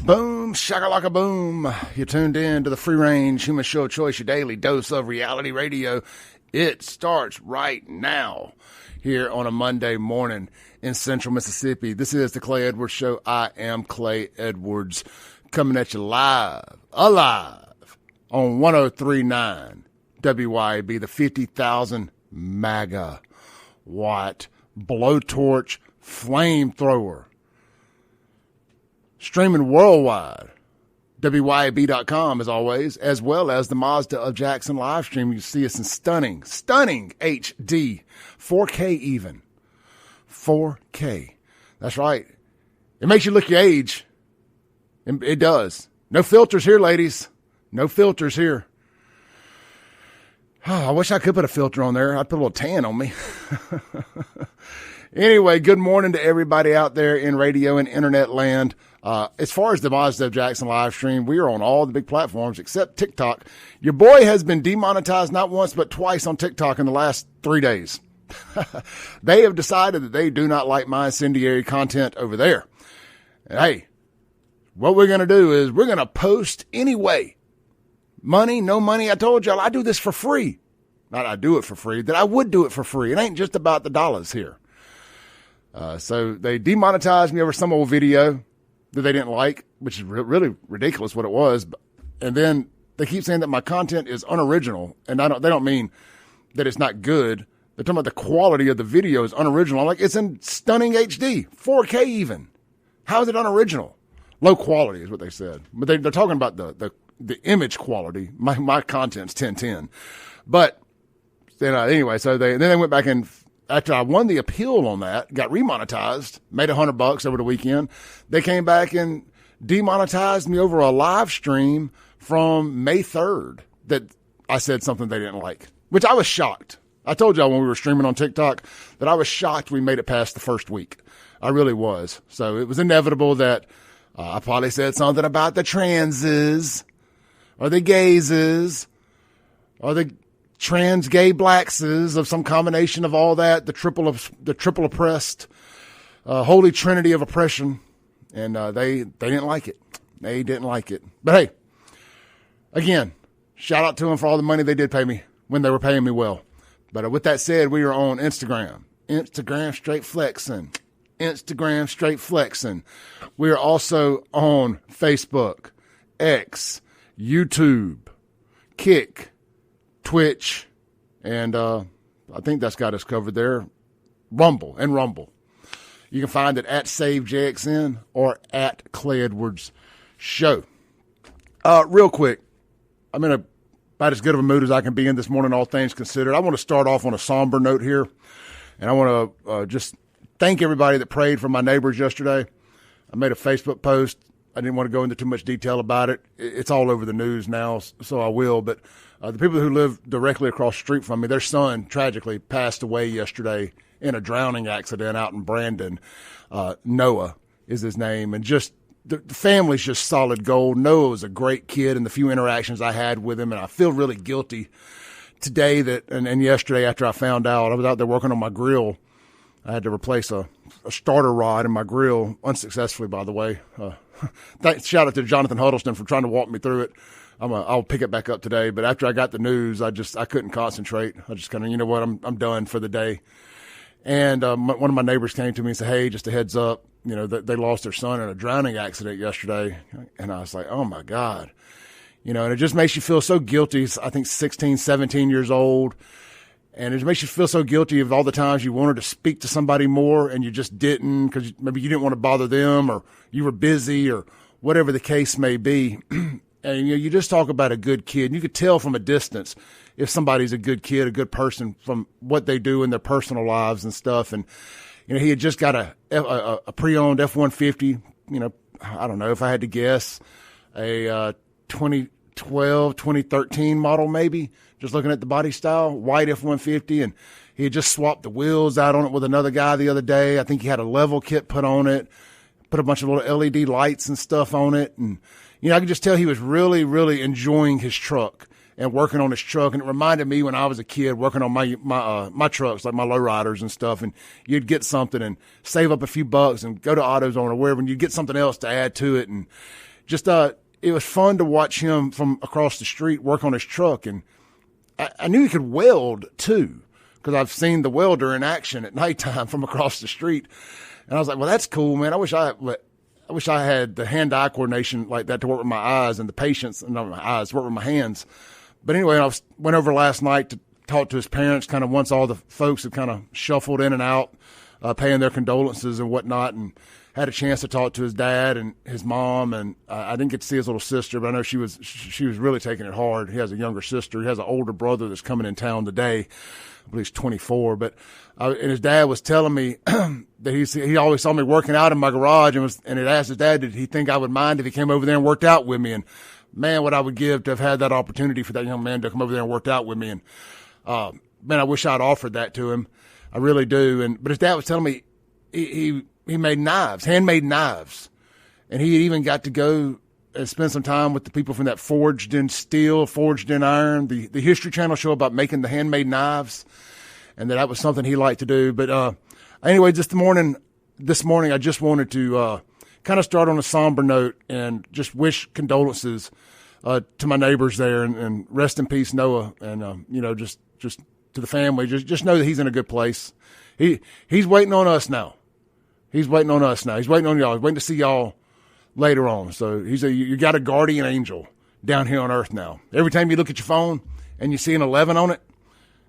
Boom, shakalaka boom. You're tuned in to the free range human show of choice, your daily dose of reality radio. It starts right now here on a Monday morning in Central Mississippi. This is the Clay Edwards Show. I am Clay Edwards coming at you alive on 103.9 WYAB, the 50,000 MAGA watt blowtorch flamethrower. Streaming worldwide, WYAB.com as always, as well as the Mazda of Jackson live stream. You see us in stunning HD, 4K even. 4K. That's right. It makes you look your age. It does. No filters here, ladies. No filters here. Oh, I wish I could put a filter on there. I'd put a little tan on me. Anyway, good morning to everybody out there in radio and internet land. As far as the Mazda of Jackson live stream, we are on all the big platforms except TikTok. Your boy has been demonetized not once but twice on TikTok in the last 3 days. They have decided that they do not like my incendiary content over there. And hey, what we're going to do is we're going to post anyway. Money, no money. I told y'all I do this for free. Not I do it for free, that I would do it for free. It ain't just about the dollars here. So they demonetized me over some old video that they didn't like, which is really ridiculous what it was. And then they keep saying that my content is unoriginal. And they don't mean that it's not good. They're talking about the quality of the video is unoriginal. I'm like, it's in stunning HD, 4K even. How is it unoriginal? Low quality is what they said. But they're talking about the image quality. My content's 1010. But then anyway, so then they went back and after I won the appeal on that, got remonetized, made $100 over the weekend. They came back and demonetized me over a live stream from May 3rd that I said something they didn't like, which I was shocked. I told y'all when we were streaming on TikTok that I was shocked we made it past the first week. I really was. So it was inevitable that I probably said something about the transes or the gayses or the trans gay blackses of some combination of all that, the triple oppressed, holy trinity of oppression. And they didn't like it. They didn't like it. But hey, again, shout out to them for all the money they did pay me when they were paying me well. But with that said, we are on Instagram straight flexing. Instagram straight flexing. We are also on Facebook, X, YouTube, Kick, Twitch, and I think that's got us covered there. Rumble. You can find it at SaveJXN or at Clay Edwards Show. Real quick, I'm in about as good of a mood as I can be in this morning, all things considered. I want to start off on a somber note here, and I want to just thank everybody that prayed for my neighbors yesterday. I made a Facebook post. I didn't want to go into too much detail about it. It's all over the news now, so I will, but the people who live directly across the street from me, their son tragically passed away yesterday in a drowning accident out in Brandon. Noah is his name. And just the family's just solid gold. Noah was a great kid in the few interactions I had with him. And I feel really guilty today and yesterday after I found out. I was out there working on my grill. I had to replace a starter rod in my grill, unsuccessfully, by the way. Shout out to Jonathan Huddleston for trying to walk me through it. I'll pick it back up today. But after I got the news, I couldn't concentrate. I just kind of, you know what, I'm done for the day. And one of my neighbors came to me and said, hey, just a heads up, you know, they lost their son in a drowning accident yesterday. And I was like, oh my God, you know, and it just makes you feel so guilty. I think 16, 17 years old. And it makes you feel so guilty of all the times you wanted to speak to somebody more and you just didn't because maybe you didn't want to bother them or you were busy or whatever the case may be. And you just talk about a good kid. And you could tell from a distance if somebody's a good kid, a good person from what they do in their personal lives and stuff. And, you know, he had just got a pre-owned F-150, you know, I don't know if I had to guess, a 2012, 2013 model maybe, just looking at the body style, white F-150. And he had just swapped the wheels out on it with another guy the other day. I think he had a level kit put on it, put a bunch of little LED lights and stuff on it. And, you know, I could just tell he was really, really enjoying his truck and working on his truck. And it reminded me when I was a kid working on my trucks, like my lowriders and stuff. And you'd get something and save up a few bucks and go to AutoZone or wherever, and you'd get something else to add to it. And just it was fun to watch him from across the street work on his truck. And I knew he could weld too, because I've seen the welder in action at nighttime from across the street. And I was like, well, that's cool, man. I wish I had the hand-eye coordination like that to work with my eyes, and the patience, and not my eyes, work with my hands. But anyway, I went over last night to talk to his parents, kind of once all the folks had kind of shuffled in and out, paying their condolences and whatnot, and had a chance to talk to his dad and his mom. And I didn't get to see his little sister, but I know she was really taking it hard. He has a younger sister. He has an older brother that's coming in town today. I believe he's 24. But and his dad was telling me that he always saw me working out in my garage, and had asked his dad, did he think I would mind if he came over there and worked out with me? And man, what I would give to have had that opportunity for that young man to come over there and work out with me. And man, I wish I'd offered that to him. I really do. But his dad was telling me he made knives, handmade knives. And he even got to go and spend some time with the people from that Forged in Steel, Forged in Iron, the History Channel show about making the handmade knives. And that was something he liked to do. But anyway, this morning I just wanted to kind of start on a somber note and just wish condolences to my neighbors there, and rest in peace, Noah. And, just to the family, just know that he's in a good place. He's waiting on us now. He's waiting on us now. He's waiting on y'all. He's waiting to see y'all later on. So you got a guardian angel down here on earth now. Every time you look at your phone and you see an 11 on it,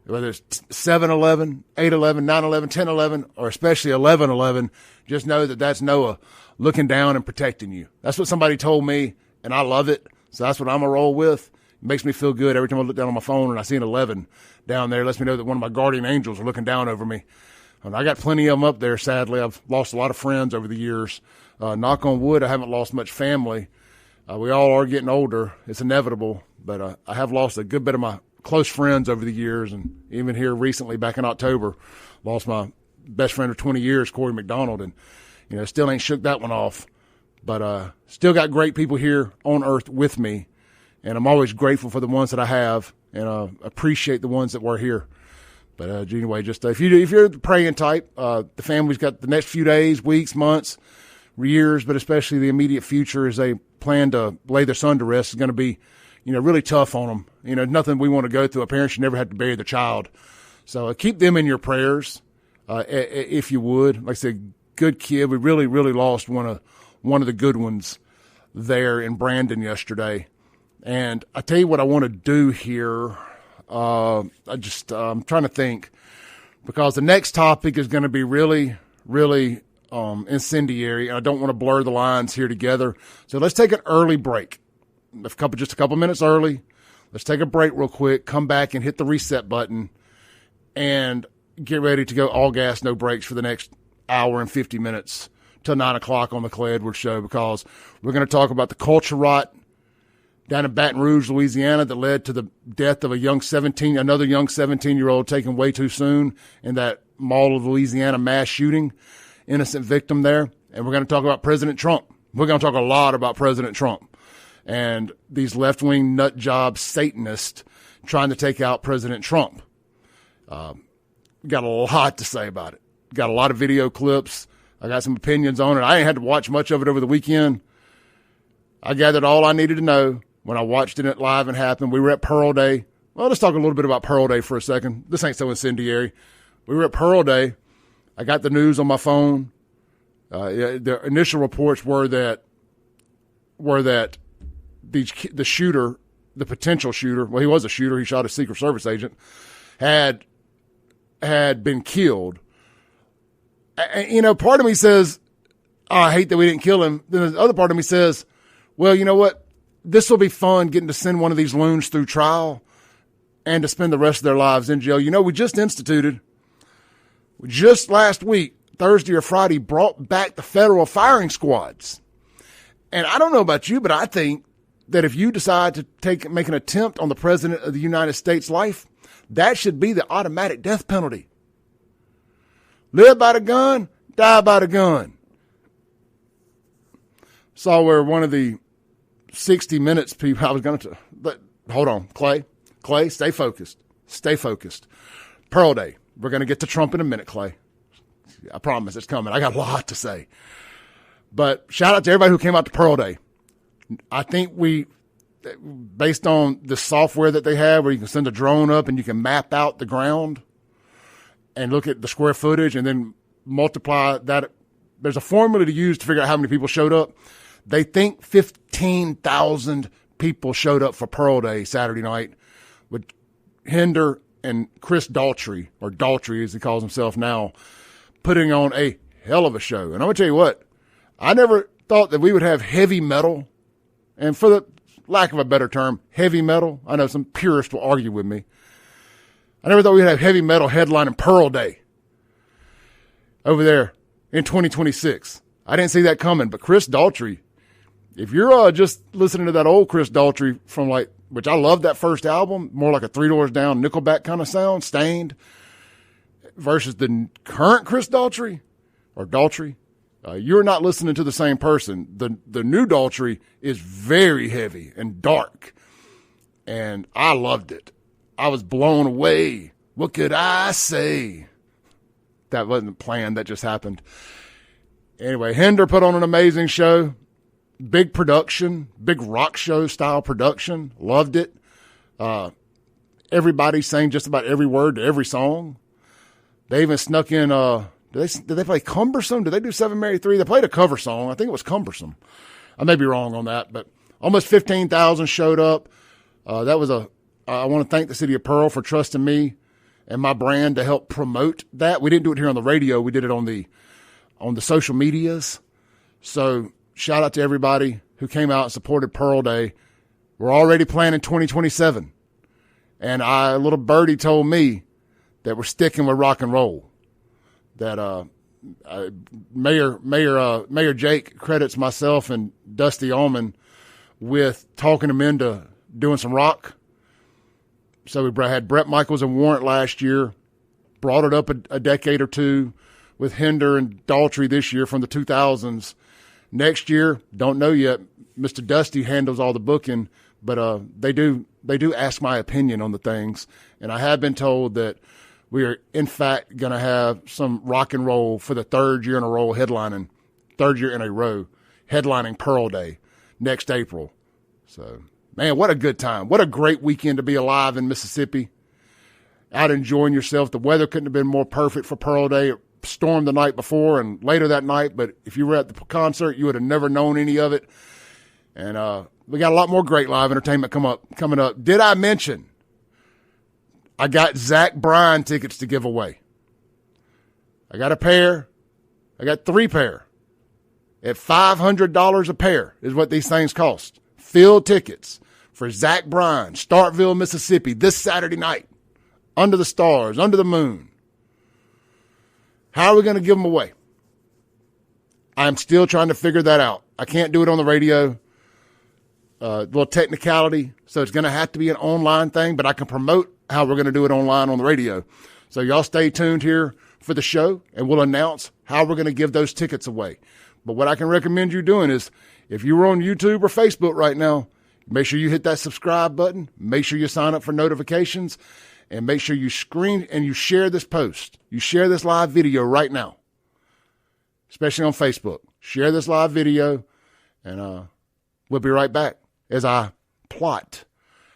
whether it's 7-11, 8-11, 9-11, 10-11, or especially 11-11, just know that that's Noah looking down and protecting you. That's what somebody told me, and I love it. So that's what I'm going to roll with. It makes me feel good every time I look down on my phone and I see an 11 down there. It lets me know that one of my guardian angels are looking down over me. And I got plenty of them up there, sadly. I've lost a lot of friends over the years. Knock on wood, I haven't lost much family. We all are getting older. It's inevitable. But I have lost a good bit of my close friends over the years. And even here recently, back in October, lost my best friend of 20 years, Corey McDonald. And, still ain't shook that one off. But still got great people here on earth with me. And I'm always grateful for the ones that I have, and appreciate the ones that were here. But anyway, just if you're the praying type, the family's got the next few days, weeks, months, years, but especially the immediate future as they plan to lay their son to rest is going to be, really tough on them. Nothing we want to go through. A parent should never have to bury their child. So keep them in your prayers, if you would. Like I said, good kid. We really, really lost one of the good ones there in Brandon yesterday. And I tell you what I want to do here. I'm trying to think, because the next topic is going to be really, really incendiary, and I don't want to blur the lines here together. So let's take an early break, just a couple minutes early. Let's take a break real quick, come back and hit the reset button, and get ready to go all gas, no brakes for the next hour and 50 minutes till 9 o'clock on the Clay Edwards Show, because we're going to talk about the culture rot down in Baton Rouge, Louisiana, that led to the death of another young 17-year-old taken way too soon in that Mall of Louisiana mass shooting, innocent victim there. And we're going to talk about President Trump. We're going to talk a lot about President Trump and these left-wing nut job Satanists trying to take out President Trump. Got a lot to say about it. Got a lot of video clips. I got some opinions on it. I ain't had to watch much of it over the weekend. I gathered all I needed to know when I watched it live and happen. We were at Pearl Day. Well, let's talk a little bit about Pearl Day for a second. This ain't so incendiary. We were at Pearl Day. I got the news on my phone. The initial reports were that the shooter, the potential shooter, well, he was a shooter. He shot a Secret Service agent, had been killed. And, part of me says, oh, I hate that we didn't kill him. Then the other part of me says, well, you know what? This will be fun, getting to send one of these loons through trial and to spend the rest of their lives in jail. We just last week, Thursday or Friday, brought back the federal firing squads. And I don't know about you, but I think that if you decide to make an attempt on the president of the United States' life, that should be the automatic death penalty. Live by the gun, die by the gun. Saw where one of the 60 Minutes people, hold on, Clay, stay focused. Pearl Day. We're going to get to Trump in a minute, Clay. I promise it's coming. I got a lot to say. But shout out to everybody who came out to Pearl Day. I think based on the software that they have where you can send a drone up and you can map out the ground and look at the square footage and then multiply that. There's a formula to use to figure out how many people showed up. They think 15,000 people showed up for Pearl Day Saturday night with Hinder and Chris Daughtry, or Daughtry as he calls himself now, putting on a hell of a show. And I'm going to tell you what, I never thought that we would have heavy metal, and for the lack of a better term, heavy metal. I know some purists will argue with me. I never thought we'd have heavy metal headlining Pearl Day over there in 2026. I didn't see that coming, but Chris Daughtry, if you're just listening to that old Chris Daughtry from which I love that first album, more like a Three Doors Down Nickelback kind of sound, Stained, versus the current Chris Daughtry, or Daughtry, you're not listening to the same person. The new Daughtry is very heavy and dark, and I loved it. I was blown away. What could I say? That wasn't planned. That just happened. Anyway, Hinder put on an amazing show. Big production, big rock show style production. Loved it. Everybody sang just about every word to every song. They even snuck in, did they play Cumbersome? Did they do 7 Mary 3? They played a cover song. I think it was Cumbersome. I may be wrong on that, but almost 15,000 showed up. I want to thank the city of Pearl for trusting me and my brand to help promote that. We didn't do it here on the radio. We did it on the social medias. So shout out to everybody who came out and supported Pearl Day. We're already planning 2027. And a little birdie told me that we're sticking with rock and roll. That Mayor Jake credits myself and Dusty Allman with talking him into doing some rock. So we had Bret Michaels and Warrant last year, brought it up a decade or two with Hinder and Daughtry this year from the 2000s. Next year, don't know yet. Mr. Dusty handles all the booking, but they do ask my opinion on the things. And I have been told that we are, in fact, going to have some rock and roll for the third year in a row headlining Pearl Day next April. So, man, what a good time. What a great weekend to be alive in Mississippi. Out enjoying yourself. The weather couldn't have been more perfect for Pearl Day. It stormed the night before and later that night, but if you were at the concert, you would have never known any of it. And we got a lot more great live entertainment coming up. Did I mention I got Zach Bryan tickets to give away? I got a pair. I got 3 pair. At $500 a pair is what these things cost. Field tickets for Zach Bryan, Starkville, Mississippi, this Saturday night. Under the stars, under the moon. How are we going to give them away? I'm still trying to figure that out. I can't do it on the radio. Little technicality, so it's going to have to be an online thing, but I can promote how we're going to do it online on the radio. So y'all stay tuned here for the show, and we'll announce how we're going to give those tickets away. But what I can recommend you doing is, if you were on YouTube or Facebook right now, make sure you hit that subscribe button. Make sure you sign up for notifications. And make sure you screen and you share this post. You share this live video right now, especially on Facebook. Share this live video, and we'll be right back as I plot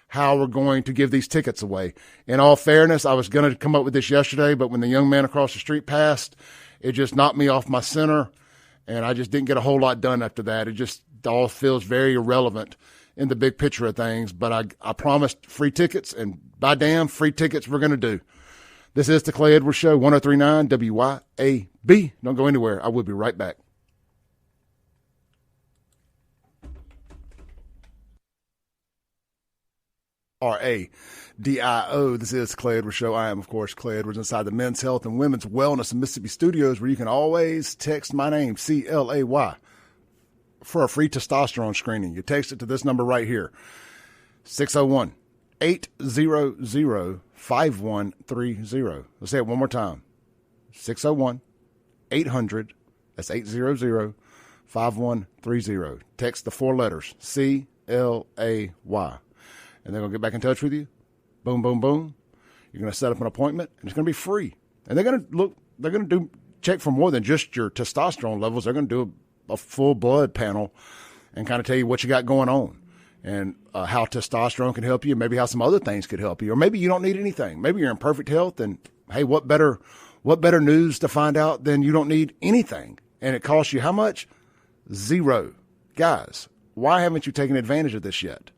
how we're going to give these tickets away. In all fairness, I was going to come up with this yesterday, but when the young man across the street passed, it just knocked me off my center, and I just didn't get a whole lot done after that. It just all feels very irrelevant in the big picture of things, but I promised free tickets, and by damn, free tickets we're going to do. This is the Clay Edwards Show, 103.9 WYAB. Don't go anywhere. I will be right back. RADIO. This is the Clay Edwards Show. I am, of course, Clay Edwards inside the Men's Health and Women's Wellness in Mississippi Studios, where you can always text my name, CLAY, for a free testosterone screening. You text it to this number right here, 601-800-5130. Let's say it one more time, 601-800, that's 800-5130. Text the 4 letters, CLAY. And they're going to get back in touch with you. Boom, boom, boom. You're going to set up an appointment, and it's going to be free. And they're going to check for more than just your testosterone levels. They're going to do a full blood panel and kind of tell you what you got going on and how testosterone can help you, maybe how some other things could help you, or maybe you don't need anything. Maybe you're in perfect health, and hey, what better news to find out than you don't need anything, and it costs you how much? $0. Guys, why haven't you taken advantage of this yet?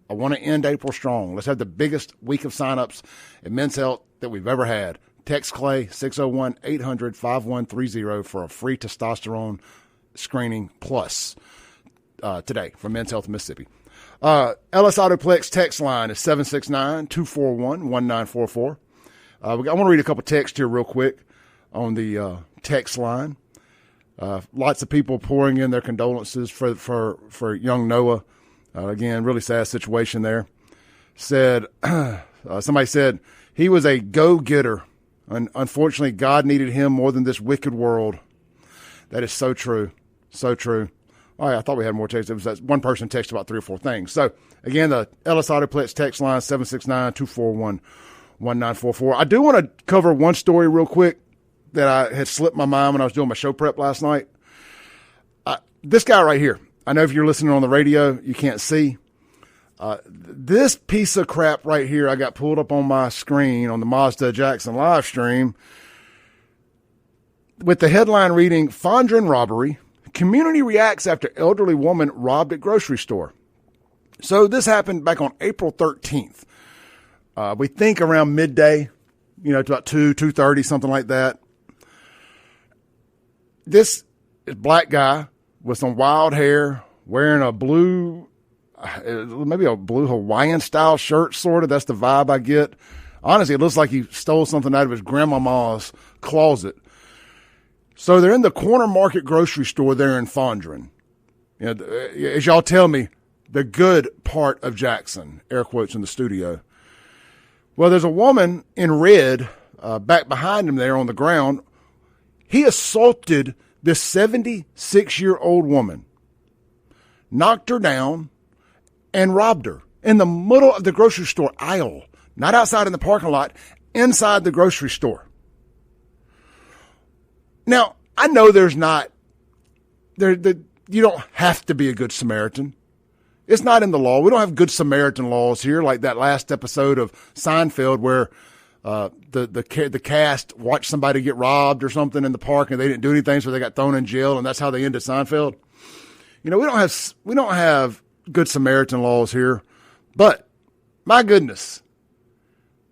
I want to end April strong. Let's have the biggest week of signups in Men's Health that we've ever had. Text Clay 601-800-5130 for a free testosterone screening plus today from Men's Health Mississippi. LS Autoplex text line is 769-241-1944. I want to read a couple texts here real quick on the text line. Lots of people pouring in their condolences for young Noah. Again, really sad situation there. Somebody said he was a go-getter. And unfortunately, God needed him more than this wicked world. That is so true. So true. Oh, yeah, I thought we had more text. It was that one person texted about 3 or 4 things. So, again, the LS Autoplex text line, 769-241-1944. I do want to cover one story real quick that I had slipped my mind when I was doing my show prep last night. This guy right here. I know if you're listening on the radio, you can't see. This piece of crap right here I got pulled up on my screen on the Mazda Jackson live stream with the headline reading, Fondren robbery. Community reacts after elderly woman robbed at grocery store. So this happened back on April 13th. We think around midday, to about 2:30, something like that. This is black guy with some wild hair, wearing a blue, maybe a blue Hawaiian style shirt, sort of. That's the vibe I get. Honestly, it looks like he stole something out of his grandmama's closet. So they're in the corner market grocery store there in Fondren. As y'all tell me, the good part of Jackson, air quotes in the studio. Well, there's a woman in red back behind him there on the ground. He assaulted this 76-year-old woman, knocked her down, and robbed her in the middle of the grocery store aisle, not outside in the parking lot, inside the grocery store. Now, I know you don't have to be a good Samaritan. It's not in the law. We don't have good Samaritan laws here, like that last episode of Seinfeld where the cast watched somebody get robbed or something in the park and they didn't do anything, so they got thrown in jail, and that's how they ended Seinfeld. We don't have good Samaritan laws here, but my goodness,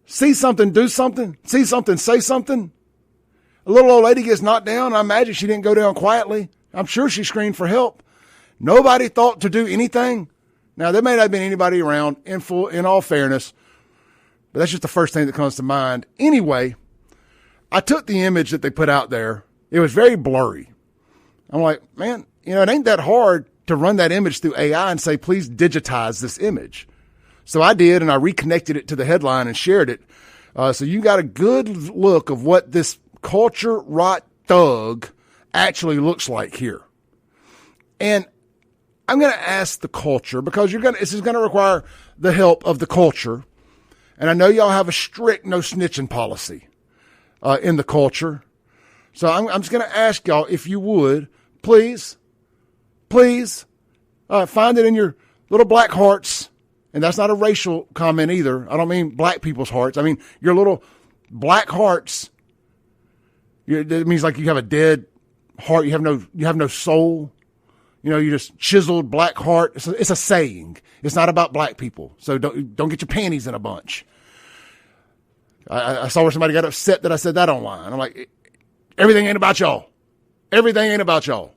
see something, do something. See something, say something. A little old lady gets knocked down. I imagine she didn't go down quietly. I'm sure she screamed for help. Nobody thought to do anything. Now, there may not have been anybody around, in all fairness, but that's just the first thing that comes to mind. Anyway, I took the image that they put out there. It was very blurry. I'm like, man, it ain't that hard to run that image through AI and say, please digitize this image. So I did, and I reconnected it to the headline and shared it. So you got a good look of what this culture rot thug actually looks like here. And I'm going to ask the culture, because this is going to require the help of the culture. And I know y'all have a strict no snitching policy in the culture. So I'm just going to ask y'all, if you would, please find it in your little black hearts. And that's not a racial comment either. I don't mean black people's hearts. I mean your little black hearts. It means like you have a dead heart. You have no soul. You just chiseled black heart. It's a saying. It's not about black people. So don't get your panties in a bunch. I saw where somebody got upset that I said that online. I'm like, everything ain't about y'all. Everything ain't about y'all.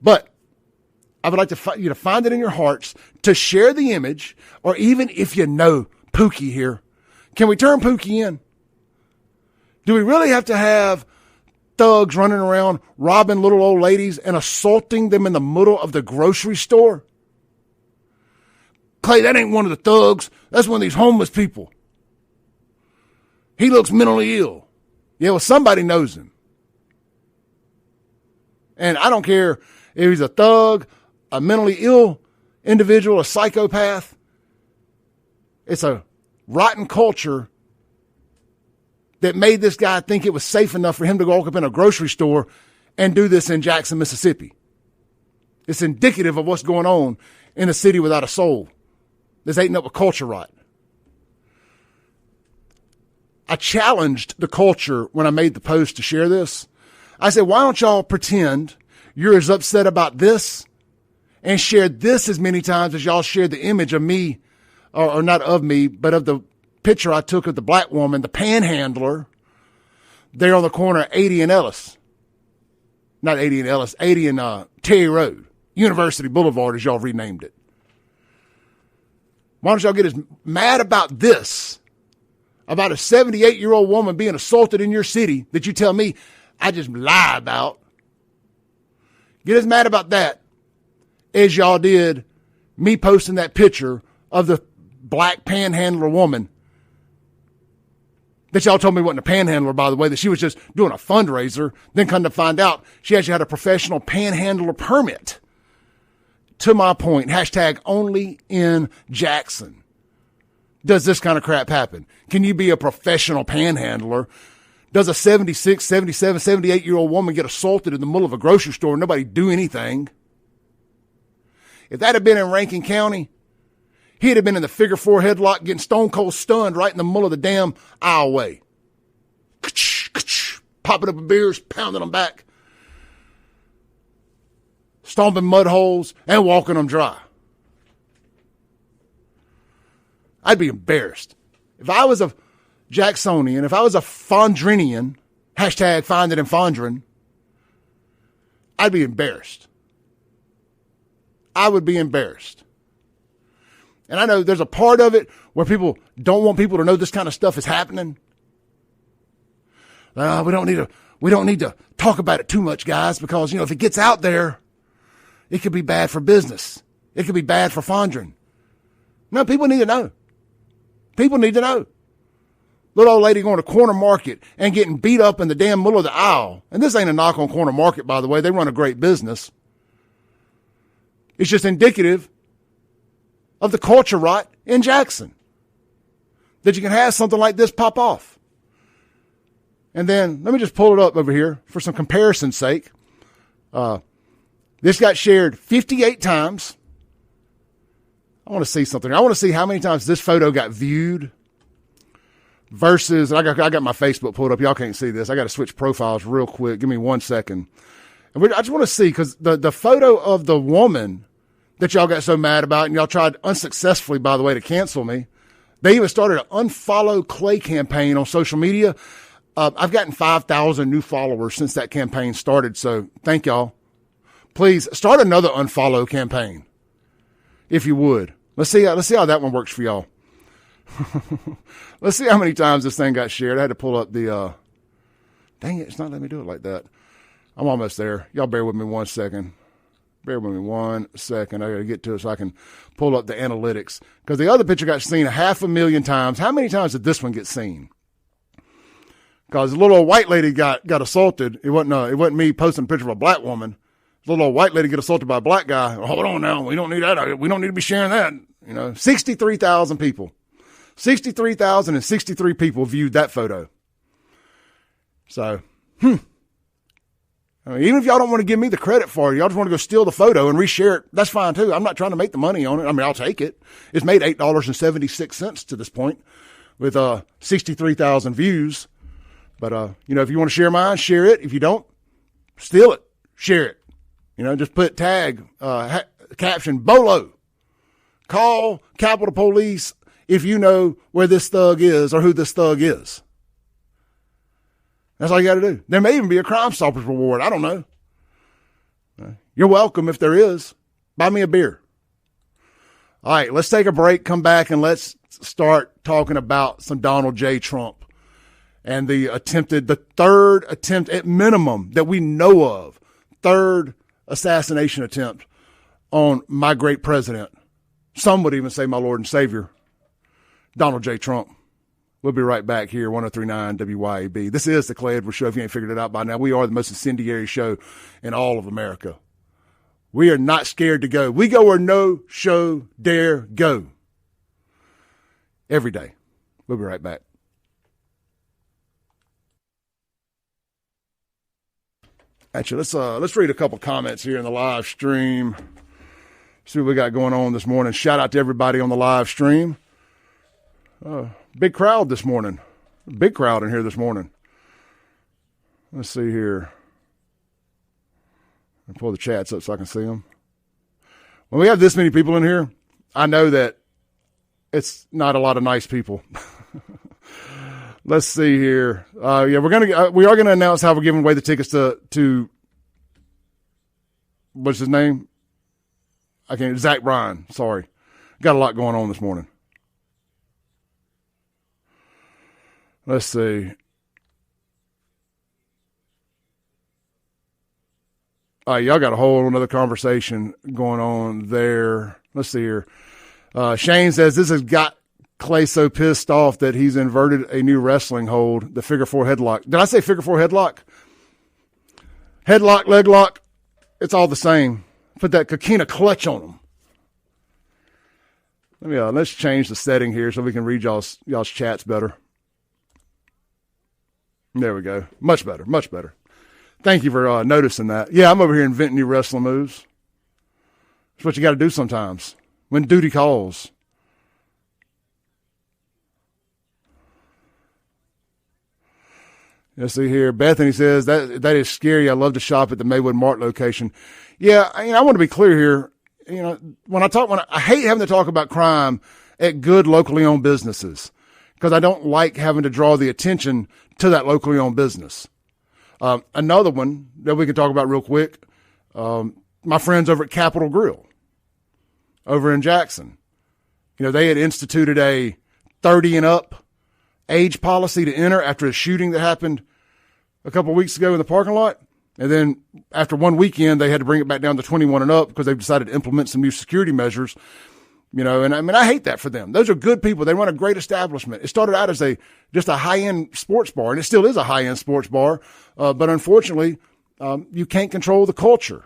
But I would like you to find it in your hearts to share the image, or even if you know Pookie here, can we turn Pookie in? Do we really have to have thugs running around robbing little old ladies and assaulting them in the middle of the grocery store? Clay, that ain't one of the thugs. That's one of these homeless people. He looks mentally ill. Yeah, well, somebody knows him. And I don't care if he's a thug, a mentally ill individual, a psychopath. It's a rotten culture that made this guy think it was safe enough for him to walk up in a grocery store and do this in Jackson, Mississippi. It's indicative of what's going on in a city without a soul that's eating up with culture rot. I challenged the culture when I made the post to share this. I said, why don't y'all pretend you're as upset about this and share this as many times as y'all shared the image of me, or not of me, but of the picture I took of the black woman, the panhandler, there on the corner of 80 and Ellis. Not 80 and Ellis, 80 and Terry Road, University Boulevard, as y'all renamed it. Why don't y'all get as mad about this, about a 78-year-old woman being assaulted in your city that you tell me I just lie about? Get as mad about that as y'all did me posting that picture of the black panhandler woman that y'all told me wasn't a panhandler, by the way, that she was just doing a fundraiser. Then come to find out she actually had a professional panhandler permit. To my point, hashtag only in Jackson does this kind of crap happen. Can you be a professional panhandler? Does a 76, 77, 78-year-old woman get assaulted in the middle of a grocery store and nobody do anything? If that had been in Rankin County, he'd have been in the figure four headlock getting stone cold stunned right in the middle of the damn aisleway. Popping up beers, pounding them back, stomping mud holes, and walking them dry. I'd be embarrassed. If I was a Jacksonian, if I was a Fondrenian, hashtag find it in Fondren, I'd be embarrassed. I would be embarrassed. And I know there's a part of it where people don't want people to know this kind of stuff is happening. We don't need to talk about it too much, guys, because, if it gets out there, it could be bad for business. It could be bad for Fondren. No, people need to know. People need to know. Little old lady going to Corner Market and getting beat up in the damn middle of the aisle. And this ain't a knock on Corner Market, by the way. They run a great business. It's just indicative of the culture rot in Jackson, that you can have something like this pop off. And then let me just pull it up over here for some comparison's sake. This got shared 58 times. I want to see something. I want to see how many times this photo got viewed versus, I got my Facebook pulled up. Y'all can't see this. I got to switch profiles real quick. Give me 1 second. And I just want to see, because the photo of the woman that y'all got so mad about, and y'all tried unsuccessfully, by the way, to cancel me. They even started an unfollow Clay campaign on social media. I've gotten 5,000 new followers since that campaign started, so thank y'all. Please start another unfollow campaign, if you would. Let's see how that one works for y'all. Let's see how many times this thing got shared. I had to pull up the, dang it, it's not letting me do it like that. I'm almost there. Y'all bear with me 1 second. Bear with me 1 second. I got to get to it so I can pull up the analytics. Because the other picture got seen 500,000 times. How many times did this one get seen? Because the little old white lady got assaulted. It wasn't me posting a picture of a black woman. The little old white lady get assaulted by a black guy. Hold on now. We don't need that. We don't need to be sharing that. 63,000 people. 63,063 people viewed that photo. So, even if y'all don't want to give me the credit for it, y'all just want to go steal the photo and reshare it, that's fine too. I'm not trying to make the money on it. I mean, I'll take it. It's made $8.76 to this point with 63,000 views. But, if you want to share mine, share it. If you don't, steal it, share it. Just put tag, caption, BOLO. Call Capitol Police if you know where this thug is or who this thug is. That's all you got to do. There may even be a Crime Stoppers reward. I don't know. You're welcome if there is. Buy me a beer. All right, let's take a break, come back, and let's start talking about some Donald J. Trump and the third attempt at minimum that we know of, third assassination attempt on my great president. Some would even say my Lord and Savior, Donald J. Trump. We'll be right back here, 103.9 WYAB. This is the Clay Edwards Show. If you ain't figured it out by now, we are the most incendiary show in all of America. We are not scared to go. We go where no show dare go. Every day. We'll be right back. Actually, let's read a couple comments here in the live stream. See what we got going on this morning. Shout out to everybody on the live stream. Big crowd this morning. Big crowd in here this morning. Let's see here. I'll pull the chats up so I can see them. When we have this many people in here, I know that it's not a lot of nice people. Let's see here. We are gonna announce how we're giving away the tickets to what's his name? Zach Bryan. Sorry, got a lot going on this morning. Let's see. Y'all got a whole another conversation going on there. Let's see here. Shane says this has got Clay so pissed off that he's inverted a new wrestling hold, the figure four headlock. Did I say figure four headlock? Headlock, leg lock, it's all the same. Put that coquina clutch on them. Let's change the setting here so we can read y'all's chats better. There we go. Much better, much better. Thank you for noticing that. Yeah, I'm over here inventing new wrestling moves. That's what you got to do sometimes when duty calls. Let's see here. Bethany says that is scary. I love to shop at the Maywood Mart location. Yeah, I want to be clear here. When I hate having to talk about crime at good locally owned businesses because I don't like having to draw the attention to that locally owned business. Another one that we can talk about real quick, my friends over at Capitol Grill over in Jackson. They had instituted a 30 and up age policy to enter after a shooting that happened a couple of weeks ago in the parking lot. And then after one weekend, they had to bring it back down to 21 and up because they've decided to implement some new security measures. I hate that for them. Those are good people. They run a great establishment. It started out as just a high-end sports bar, and it still is a high-end sports bar. But unfortunately, you can't control the culture.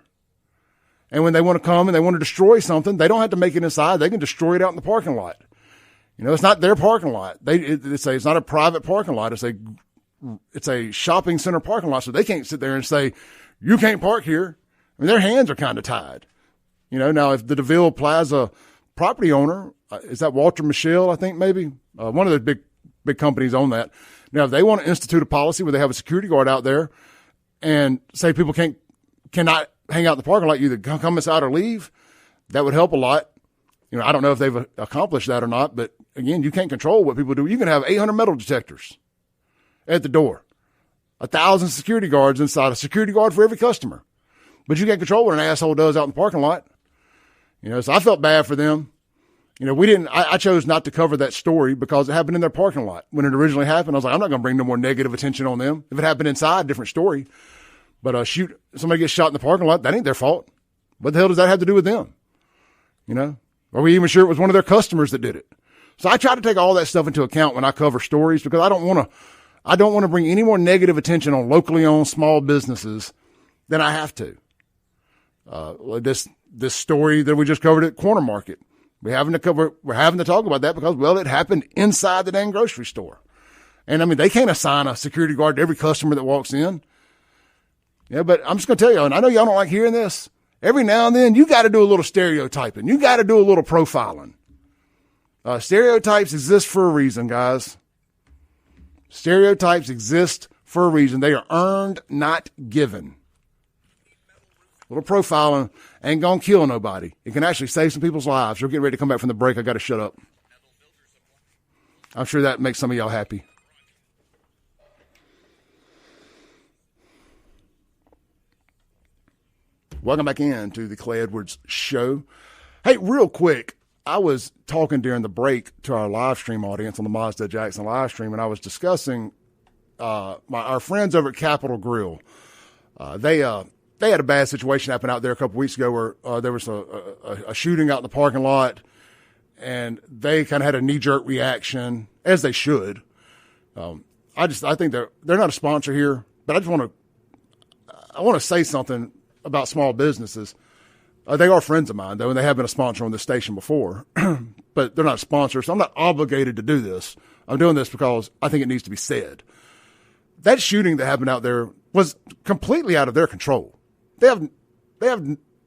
And when they want to come and they want to destroy something, they don't have to make it inside. They can destroy it out in the parking lot. It's not their parking lot. It's not a private parking lot. It's a shopping center parking lot. So they can't sit there and say, you can't park here. Their hands are kind of tied. Now if the DeVille Plaza property owner, is that Walter Michelle, I think maybe? One of the big companies own that. Now, if they want to institute a policy where they have a security guard out there and say people cannot hang out in the parking lot, either come inside or leave, that would help a lot. I don't know if they've accomplished that or not, but again, you can't control what people do. You can have 800 metal detectors at the door, 1,000 security guards inside, a security guard for every customer, but you can't control what an asshole does out in the parking lot. So I felt bad for them. I chose not to cover that story because it happened in their parking lot. When it originally happened, I was like, I'm not going to bring no more negative attention on them. If it happened inside, different story. But somebody gets shot in the parking lot, that ain't their fault. What the hell does that have to do with them? Are we even sure it was one of their customers that did it? So I try to take all that stuff into account when I cover stories because I don't want to bring any more negative attention on locally owned small businesses than I have to. This story that we just covered at Corner Market. We're having to talk about that because, it happened inside the dang grocery store. And they can't assign a security guard to every customer that walks in. Yeah, but I'm just going to tell you, and I know y'all don't like hearing this. Every now and then, you got to do a little stereotyping. You got to do a little profiling. Stereotypes exist for a reason, guys. Stereotypes exist for a reason. They are earned, not given. A little profiling ain't going to kill nobody. It can actually save some people's lives. We're getting ready to come back from the break. I got to shut up. I'm sure that makes some of y'all happy. Welcome back into the Clay Edwards Show. Hey, real quick, I was talking during the break to our live stream audience on the Mazda Jackson live stream, and I was discussing our friends over at Capitol Grill. They had a bad situation happen out there a couple weeks ago where there was a shooting out in the parking lot, and they kind of had a knee-jerk reaction, as they should. I think they're not a sponsor here, but I want to say something about small businesses. They are friends of mine, though, and they have been a sponsor on this station before, but they're not a sponsor, so I'm not obligated to do this. I'm doing this because I think it needs to be said. that shooting that happened out there was completely out of their control. They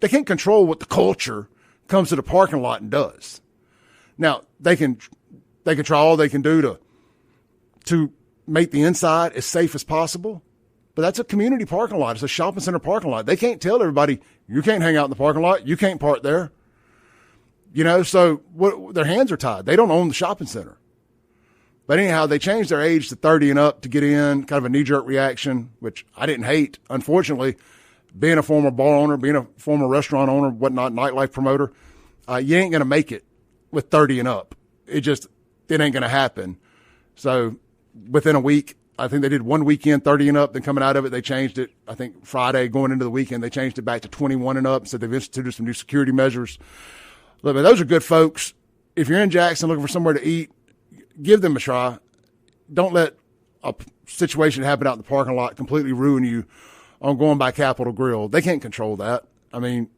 can't control what the culture comes to the parking lot and does. Now they can try all they can do to make the inside as safe as possible, but that's a community parking lot. It's a shopping center parking lot. They can't tell everybody, you can't hang out in the parking lot. You can't park there. So their hands are tied. They don't own the shopping center. But anyhow, they changed their age to 30 and up to get in, kind of a knee-jerk reaction, which I didn't hate. Unfortunately, being a former bar owner, being a former restaurant owner, whatnot, nightlife promoter, you ain't going to make it with 30 and up. It ain't going to happen. So within a week, I think they did one weekend 30 and up. Then coming out of it, they changed it. I think Friday going into the weekend, they changed it back to 21 and up. So they've instituted some new security measures. Look, man, those are good folks. If you're in Jackson looking for somewhere to eat, give them a try. Don't let a situation happen out in the parking lot completely ruin you on going by Capitol Grill. They can't control that. I mean,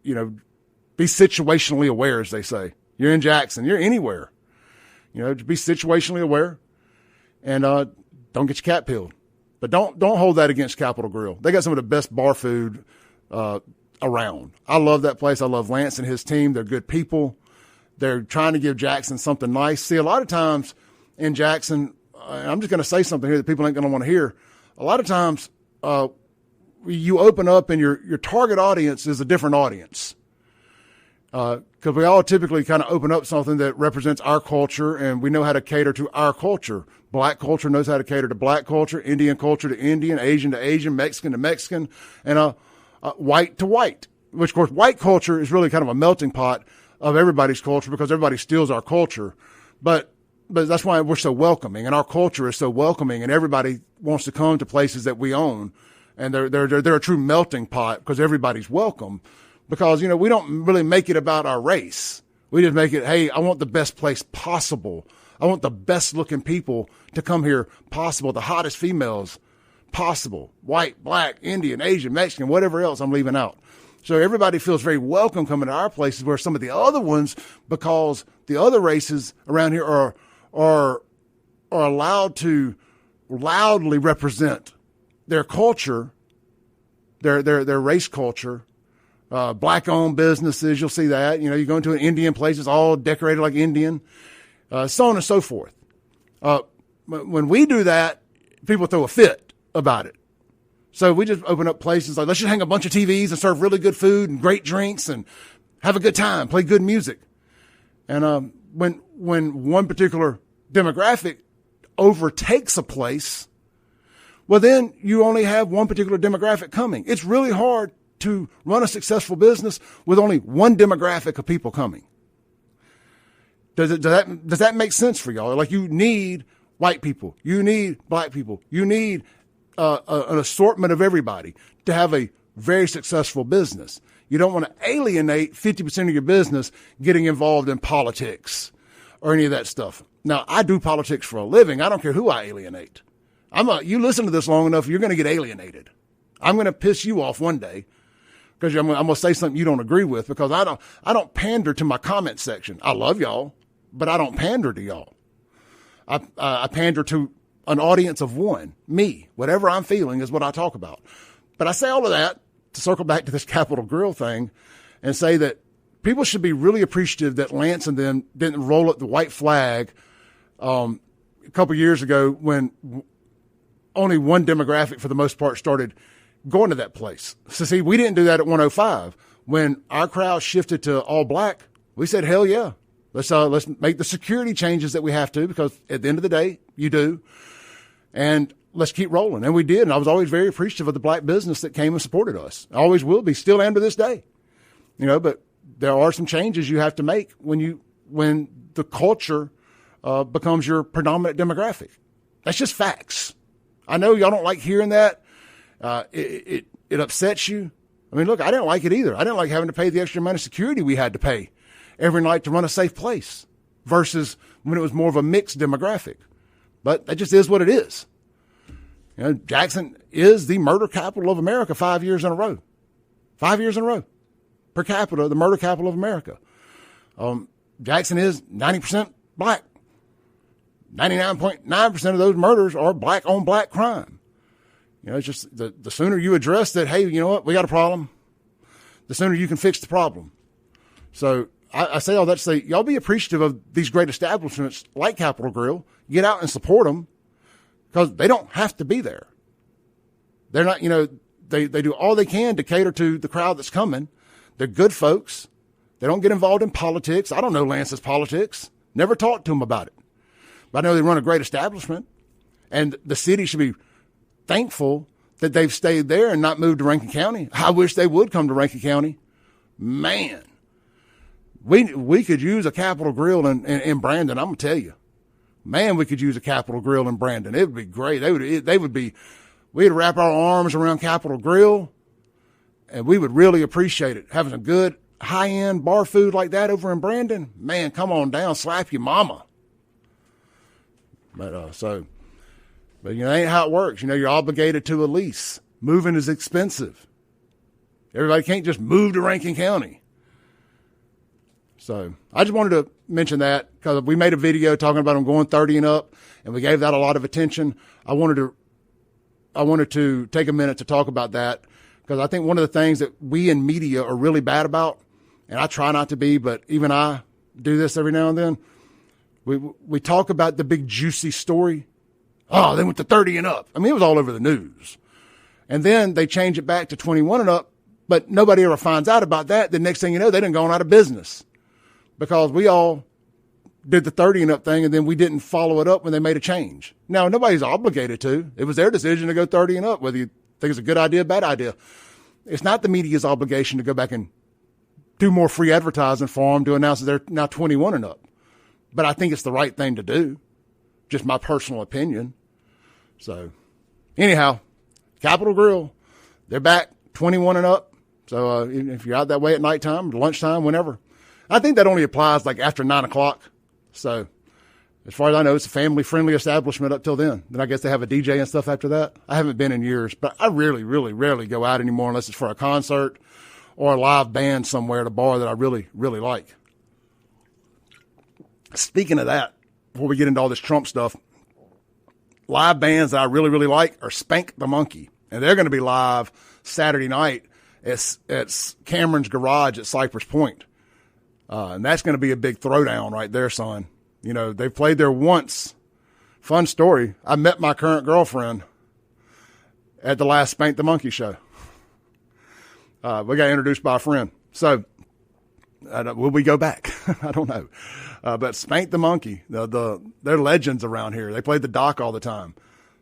be situationally aware, as they say. You're in Jackson. You're anywhere. Just be situationally aware and don't get your cat peeled. But don't hold that against Capitol Grill. They got some of the best bar food around. I love that place. I love Lance and his team. They're good people. They're trying to give Jackson something nice. See, a lot of times in Jackson, I'm just going to say something here that people ain't going to want to hear. A lot of times you open up and your target audience is a different audience. Because we all typically kind of open up something that represents our culture, and we know how to cater to our culture. Black culture knows how to cater to black culture, Indian culture to Indian, Asian to Asian, Mexican to Mexican, and white to white. Which, of course, white culture is really kind of a melting pot of everybody's culture because everybody steals our culture. But that's why we're so welcoming, and our culture is so welcoming, and everybody wants to come to places that we own, and they're a true melting pot because everybody's welcome. Because, we don't really make it about our race. We just make it, hey, I want the best place possible. I want the best looking people to come here possible, the hottest females possible, white, black, Indian, Asian, Mexican, whatever else I'm leaving out. So everybody feels very welcome coming to our places, where some of the other ones, because the other races around here are allowed to loudly represent their culture, their race culture. Black-owned businesses, you'll see that. You go into an Indian place, it's all decorated like Indian, so on and so forth. When we do that, people throw a fit about it. So we just open up places like, let's just hang a bunch of TVs and serve really good food and great drinks and have a good time, play good music. And when one particular demographic overtakes a place, well, then you only have one particular demographic coming. It's really hard to run a successful business with only one demographic of people coming. Does that make sense for y'all? Like, you need white people, you need black people, you need an assortment of everybody to have a very successful business. You don't want to alienate 50% of your business getting involved in politics or any of that stuff. Now, I do politics for a living. I don't care who I alienate. You listen to this long enough, you're going to get alienated. I'm going to piss you off one day because I'm going to say something you don't agree with, because I don't pander to my comment section. I love y'all, but I don't pander to y'all. I pander to an audience of one, me. Whatever I'm feeling is what I talk about. But I say all of that to circle back to this Capitol Grill thing and say that people should be really appreciative that Lance and them didn't roll up the white flag a couple years ago when only one demographic, for the most part, started going to that place. So see, we didn't do that at 105. When our crowd shifted to all black, we said, hell yeah. Let's make the security changes that we have to, because at the end of the day, you do. And let's keep rolling. And we did. And I was always very appreciative of the black business that came and supported us. I always will be, still am to this day. But there are some changes you have to make when the culture becomes your predominant demographic. That's just facts. I know y'all don't like hearing that. It upsets you. I mean, look, I didn't like it either. I didn't like having to pay the extra amount of security we had to pay every night to run a safe place versus when it was more of a mixed demographic. But that just is what it is. Jackson is the murder capital of America 5 years in a row. 5 years in a row. Per capita, the murder capital of America. Jackson is 90% black. 99.9% of those murders are black on black crime. It's just the sooner you address that, hey, you know what, we got a problem, the sooner you can fix the problem. So I say all that to say, y'all be appreciative of these great establishments like Capitol Grill. Get out and support them because they don't have to be there. They're not, they do all they can to cater to the crowd that's coming. They're good folks. They don't get involved in politics. I don't know Lance's politics. Never talked to him about it. But I know they run a great establishment, and the city should be thankful that they've stayed there and not moved to Rankin County. I wish they would come to Rankin County. Man, we could use a Capitol Grill in Brandon. I'm going to tell you, man, we could use a Capitol Grill in Brandon. It would be great. We'd wrap our arms around Capitol Grill, and we would really appreciate it. Having a good high-end bar food like that over in Brandon, man, come on down, slap your mama. But that ain't how it works. You're obligated to a lease. Moving is expensive. Everybody can't just move to Rankin County. So I just wanted to mention that because we made a video talking about them going 30 and up, and we gave that a lot of attention. I wanted to take a minute to talk about that because I think one of the things that we in media are really bad about, and I try not to be, but even I do this every now and then, we talk about the big juicy story. Oh, they went to 30 and up. I mean, it was all over the news. And then they change it back to 21 and up, but nobody ever finds out about that. The next thing you know, they done gone out of business because we all did the 30 and up thing, and then we didn't follow it up when they made a change. Now, nobody's obligated to. It was their decision to go 30 and up, whether you think it's a good idea, bad idea. It's not the media's obligation to go back and do more free advertising for them to announce that they're now 21 and up. But I think it's the right thing to do. Just my personal opinion. So, anyhow, Capitol Grill, they're back 21 and up. So, if you're out that way at nighttime, lunchtime, whenever. I think that only applies like after 9 o'clock. So, as far as I know, it's a family-friendly establishment up till then. Then I guess they have a DJ and stuff after that. I haven't been in years, but I really, really rarely go out anymore unless it's for a concert or a live band somewhere at a bar that I really, really like. Speaking of that, before we get into all this Trump stuff, live bands that I really, really like are Spank the Monkey. And they're going to be live Saturday night at Cameron's Garage at Cypress Point. And that's going to be a big throwdown right there, son. They've played there once. Fun story. I met my current girlfriend at the last Spank the Monkey show. We got introduced by a friend. So, will we go back? I don't know. But Spank the Monkey, they're legends around here. They play the dock all the time.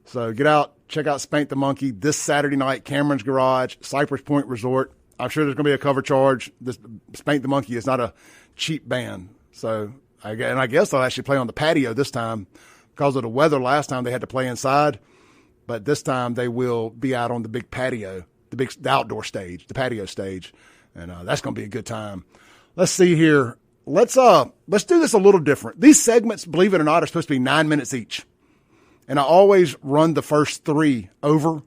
So get out, check out Spank the Monkey this Saturday night, Cameron's Garage, Cypress Point Resort. I'm sure there's going to be a cover charge. This Spank the Monkey is not a cheap band. So, I guess they'll actually play on the patio this time because of the weather. Last time they had to play inside, but this time they will be out on the big patio, the outdoor stage, the patio stage. And that's going to be a good time. Let's see here. Let's do this a little different. These segments, believe it or not, are supposed to be 9 minutes each. And I always run the first 3 over,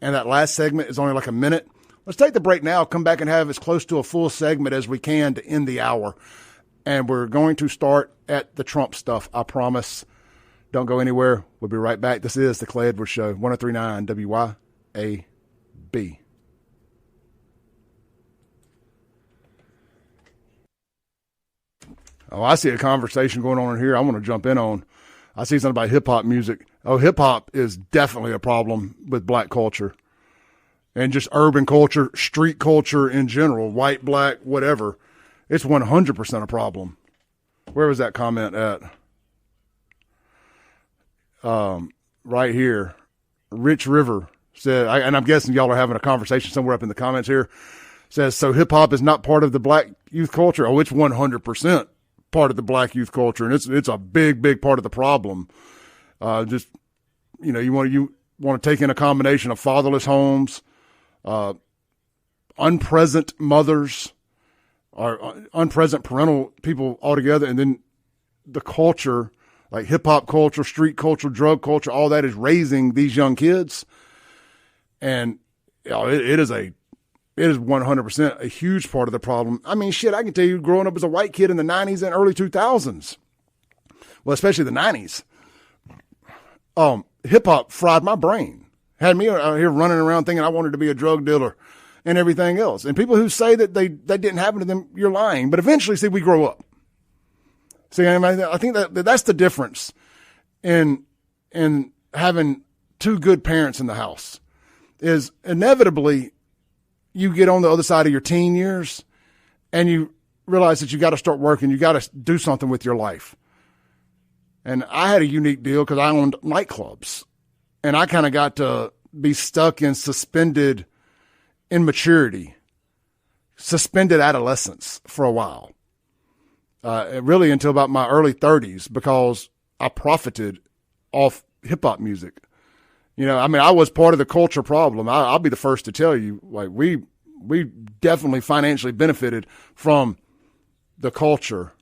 and that last segment is only like a minute. Let's take the break now, come back and have as close to a full segment as we can to end the hour. And we're going to start at the Trump stuff, I promise. Don't go anywhere. We'll be right back. This is the Clay Edwards Show, 103.9 WYAB. Oh, I see a conversation going on in here I want to jump in on. I see something about hip-hop music. Oh, hip-hop is definitely a problem with black culture and just urban culture, street culture in general, white, black, whatever. It's 100% a problem. Where was that comment at? Right here. Rich River said, and I'm guessing y'all are having a conversation somewhere up in the comments here, says, so hip-hop is not part of the black youth culture? Oh, it's 100% part of the black youth culture, and it's a big, big part of the problem. You want to take in a combination of fatherless homes, unpresent mothers, or unpresent parental people altogether, and then the culture, like hip-hop culture, street culture, drug culture, all that is raising these young kids. And it is 100% a huge part of the problem. I mean, shit, I can tell you growing up as a white kid in the 90s and early 2000s, well, especially the 90s, hip hop fried my brain, had me out here running around thinking I wanted to be a drug dealer and everything else. And people who say that that didn't happen to them, you're lying. But eventually, see, we grow up. See, I think that's the difference in having two good parents in the house, is inevitably you get on the other side of your teen years and you realize that you got to start working. You got to do something with your life. And I had a unique deal because I owned nightclubs, and I kind of got to be stuck in suspended immaturity, suspended adolescence for a while. Really until about my early 30s, because I profited off hip hop music. You know, I mean, I was part of the culture problem. I'll be the first to tell you, like, we definitely financially benefited from the culture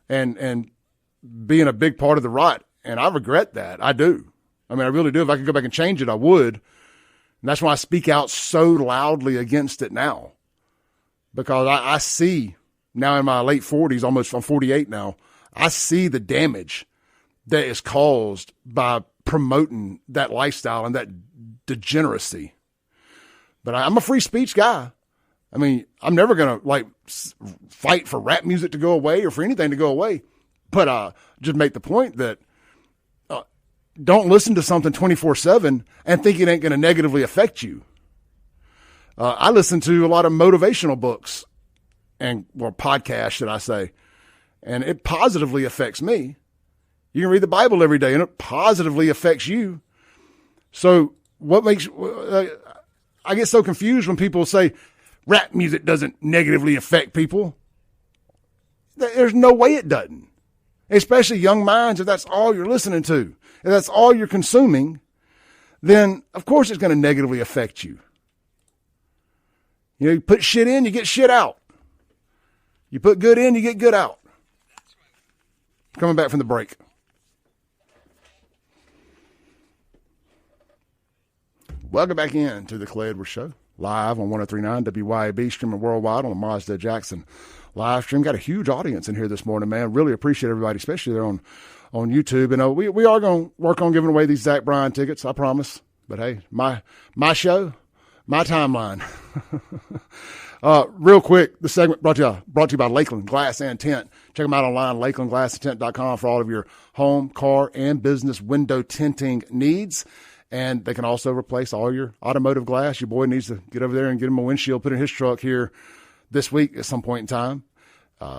and being a big part of the rot. And I regret that. I do. I mean, I really do. If I could go back and change it, I would. And that's why I speak out so loudly against it now, because I see now in my late 40s, almost, I'm 48 now, I see the damage that is caused by promoting that lifestyle and that degeneracy. But I'm a free speech guy. I mean, I'm never going to fight for rap music to go away or for anything to go away. But just make the point that don't listen to something 24/7 and think it ain't going to negatively affect you. I listen to a lot of motivational books and podcasts, should I say, and it positively affects me. You can read the Bible every day, and it positively affects you. So what makes I get so confused when people say rap music doesn't negatively affect people. There's no way it doesn't, especially young minds. If that's all you're listening to, if that's all you're consuming, then of course it's going to negatively affect you. You know, you put shit in, you get shit out. You put good in, you get good out. Coming back from the break. Welcome back in to the Clay Edwards Show, live on 103.9 WYAB, streaming worldwide on the Mazda Jackson live stream. Got a huge audience in here this morning, man. Really appreciate everybody, especially there on YouTube. And we are going to work on giving away these Zach Bryan tickets, I promise. But hey, my show, my timeline. Real quick, the segment brought to you by Lakeland Glass and Tint. Check them out online, lakelandglassandtint.com, for all of your home, car, and business window tinting needs. And they can also replace all your automotive glass. Your boy needs to get over there and get him a windshield put in his truck here this week at some point in time.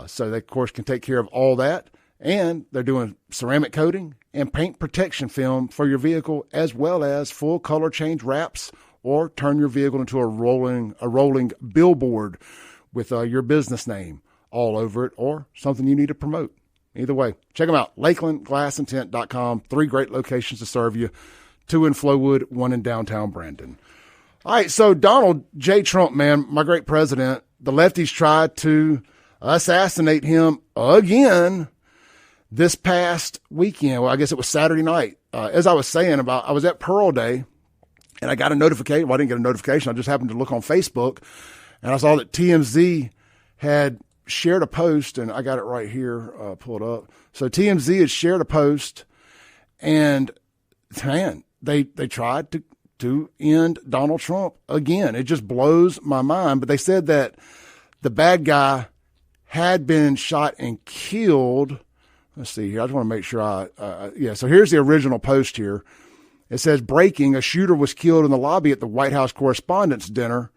So they, of course, can take care of all that. And they're doing ceramic coating and paint protection film for your vehicle, as well as full color change wraps, or turn your vehicle into a rolling billboard with your business name all over it, or something you need to promote. Either way, check them out, lakelandglassandtint.com. 3 great locations to serve you. 2 in Flowood, 1 in downtown Brandon. All right, so Donald J. Trump, man, my great president, the lefties tried to assassinate him again this past weekend. Well, I guess it was Saturday night. As I was saying, I was at Pearl Day, and I got a notification. Well, I didn't get a notification. I just happened to look on Facebook, and I saw that TMZ had shared a post, and I got it right here, pulled up. So TMZ had shared a post, and man, they tried to end Donald Trump again. It just blows my mind. But they said that the bad guy had been shot and killed. Let's see here. I just want to make sure so here's the original post here. It says, breaking, a shooter was killed in the lobby at the White House Correspondents' Dinner.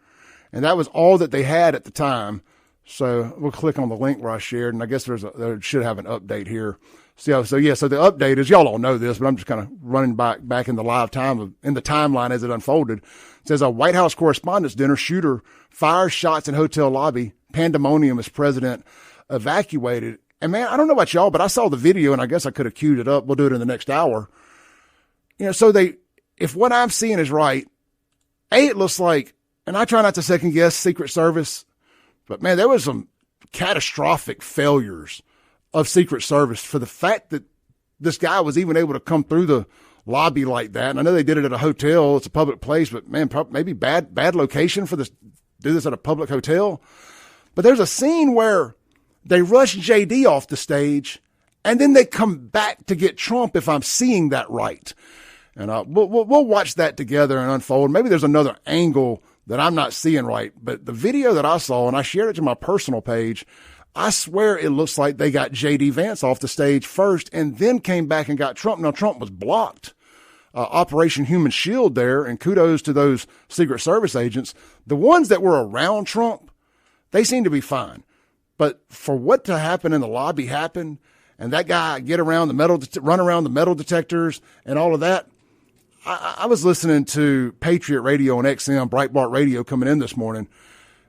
And that was all that they had at the time. So we'll click on the link where I shared, and I guess there should have an update here. So the update is, y'all all know this, but I'm just kind of running back in the live time in the timeline as it unfolded. It says, a White House Correspondents' Dinner, shooter fires shots in hotel lobby, pandemonium as president evacuated. And man, I don't know about y'all, but I saw the video, and I guess I could have queued it up. We'll do it in the next hour. You know, so if what I'm seeing is right, it looks like, and I try not to second guess Secret Service, but man, there was some catastrophic failures of Secret Service for the fact that this guy was even able to come through the lobby like that. And I know they did it at a hotel. It's a public place, but man, maybe bad location for this, do this at a public hotel. But there's a scene where they rush JD off the stage And then they come back to get Trump if I'm seeing that right. And we'll watch that together and unfold. Maybe there's another angle that I'm not seeing right. But the video that I saw, and I shared it to my personal page, I swear it looks like they got J.D. Vance off the stage first and then came back and got Trump. Now, Trump was blocked. Operation Human Shield there, and kudos to those Secret Service agents. The ones that were around Trump, they seem to be fine. But for what to happen in the lobby happened, and that guy run around the metal detectors and all of that, I was listening to Patriot Radio and XM, Breitbart Radio coming in this morning,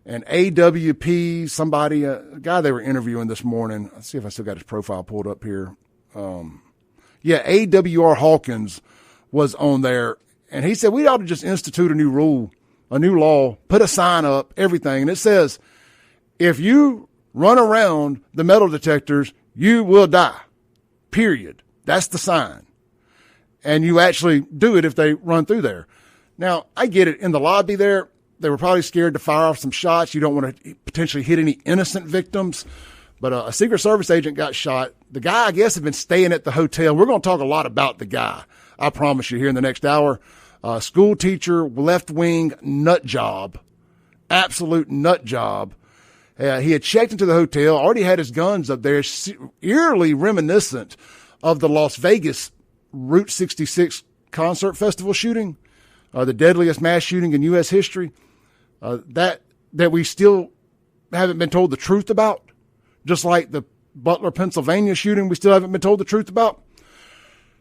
and AWP, somebody, a guy they were interviewing this morning. Let's see if I still got his profile pulled up here. AWR Hawkins was on there, and he said we ought to just institute a new rule, a new law, put a sign up, everything. And it says, if you run around the metal detectors, you will die, period. That's the sign. And you actually do it if they run through there. Now, I get it. In the lobby there, they were probably scared to fire off some shots. You don't want to potentially hit any innocent victims. But a Secret Service agent got shot. The guy, I guess, had been staying at the hotel. We're going to talk a lot about the guy, I promise you, here in the next hour. School teacher, left-wing nut job, absolute nut job. He had checked into the hotel, already had his guns up there, eerily reminiscent of the Las Vegas Route 66 concert festival shooting, the deadliest mass shooting in U.S. history, that we still haven't been told the truth about, just like the Butler, Pennsylvania shooting we still haven't been told the truth about.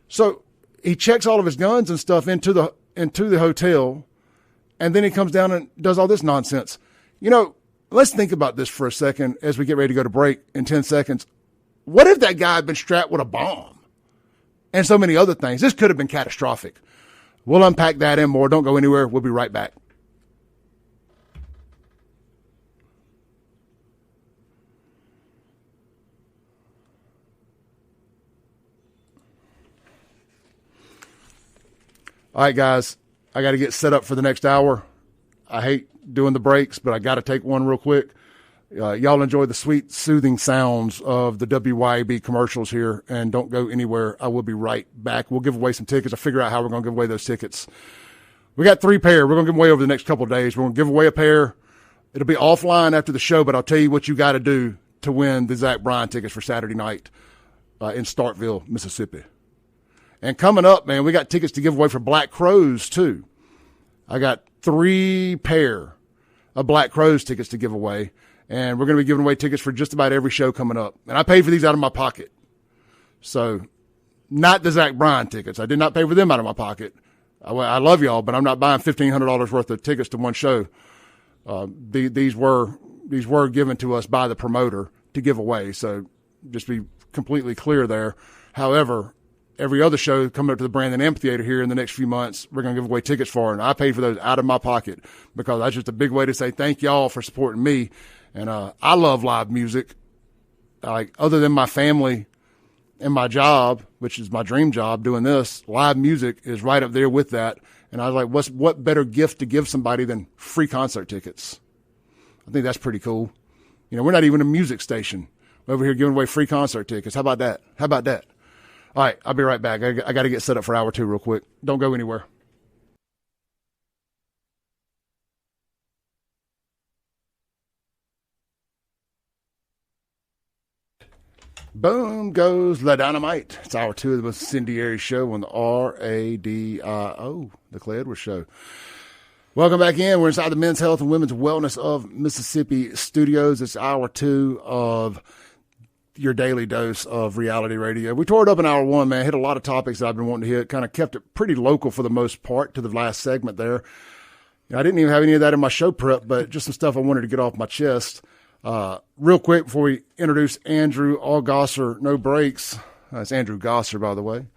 So he checks all of his guns and stuff into the hotel, and then he comes down and does all this nonsense. You know, let's think about this for a second as we get ready to go to break in 10 seconds. What if that guy had been strapped with a bomb and so many other things? This could have been catastrophic. We'll unpack that and more. Don't go anywhere. We'll be right back. All right, guys, I got to get set up for the next hour. I hate doing the breaks, but I got to take one real quick. Y'all enjoy the sweet, soothing sounds of the WYAB commercials here, and don't go anywhere. I will be right back. We'll give away some tickets. I'll figure out how we're going to give away those tickets. We got 3 pair. We're going to give them away over the next couple of days. We're going to give away a pair. It'll be offline after the show, but I'll tell you what you got to do to win the Zach Bryan tickets for Saturday night in Starkville, Mississippi. And coming up, man, we got tickets to give away for Black Crows, too. I got 3 pair of Black Crows tickets to give away. And we're going to be giving away tickets for just about every show coming up. And I paid for these out of my pocket. So, not the Zach Bryan tickets. I did not pay for them out of my pocket. I love y'all, but I'm not buying $1,500 worth of tickets to one show. These were given to us by the promoter to give away. So, just be completely clear there. However, every other show coming up to the Brandon Amphitheater here in the next few months, we're going to give away tickets for, and I paid for those out of my pocket because that's just a big way to say thank y'all for supporting me. And I love live music. Like, other than my family and my job, which is my dream job, doing this, live music is right up there with that. And I was like, what better gift to give somebody than free concert tickets? I think that's pretty cool. You know, we're not even a music station. We're over here giving away free concert tickets. How about that? All right, I'll be right back. I got to get set up for hour 2 real quick. Don't go anywhere. Boom goes the dynamite. It's hour 2 of the incendiary show on the RADIO, the Clay Edwards Show. Welcome back in. We're inside the Men's Health and Women's Wellness of Mississippi studios. It's hour 2 of your daily dose of reality radio. We tore it up in hour 1, man. Hit a lot of topics that I've been wanting to hit. Kind of kept it pretty local for the most part to the last segment there. I didn't even have any of that in my show prep, but just some stuff I wanted to get off my chest. Real quick before we introduce Andrew Allgosser, no breaks. That's Andrew Gosser, by the way.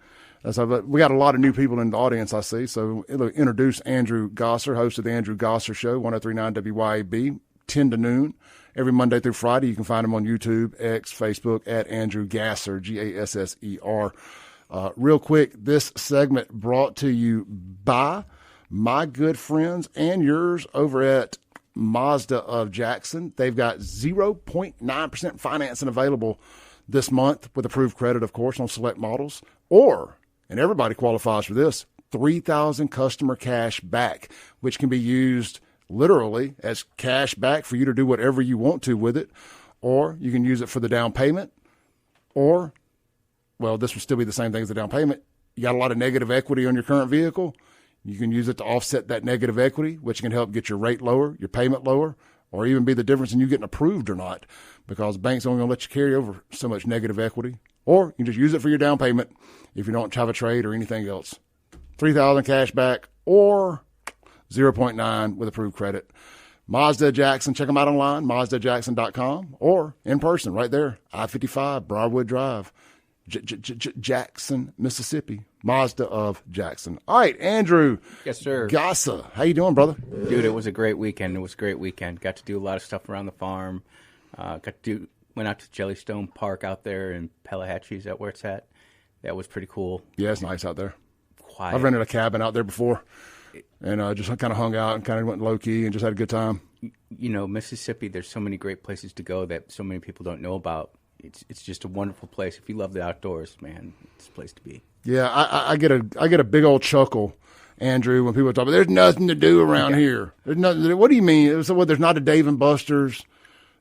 We got a lot of new people in the audience, I see. So it'll introduce Andrew Gosser, host of the Andrew Gosser Show, 103.9 WYAB, 10 to noon. Every Monday through Friday. You can find him on YouTube, X, Facebook, at Andrew Gasser, Gasser. Real quick, this segment brought to you by my good friends and yours over at Mazda of Jackson. They've got 0.9% financing available this month with approved credit, of course, on select models. Or, and everybody qualifies for this, $3,000 customer cash back, which can be used literally as cash back for you to do whatever you want to with it. Or you can use it for the down payment. Or, well, this would still be the same thing as the down payment. You got a lot of negative equity on your current vehicle. You can use it to offset that negative equity, which can help get your rate lower, your payment lower, or even be the difference in you getting approved or not, because banks only going to let you carry over so much negative equity. Or you can just use it for your down payment if you don't have a trade or anything else. $3,000 cash back or 0.9 with approved credit. Mazda Jackson, check them out online, MazdaJackson.com, or in person right there, I-55, Briarwood Drive, Jackson, Mississippi. Mazda of Jackson. All right, Andrew. Yes, sir. Gassa, how you doing, brother? Dude, it was a great weekend. Got to do a lot of stuff around the farm. Went out to Jellystone Park out there in Pelahatchie. Is that where it's at? That was pretty cool. Yeah, it's nice out there. Quiet. I've rented a cabin out there before, and just kind of hung out and kind of went low-key and just had a good time. You know, Mississippi, there's so many great places to go that so many people don't know about. It's just a wonderful place. If you love the outdoors, man, it's a place to be. Yeah, I get a big old chuckle, Andrew, when people talk about there's nothing to do around here. There's nothing to do. What do you mean? There's not a Dave and Buster's.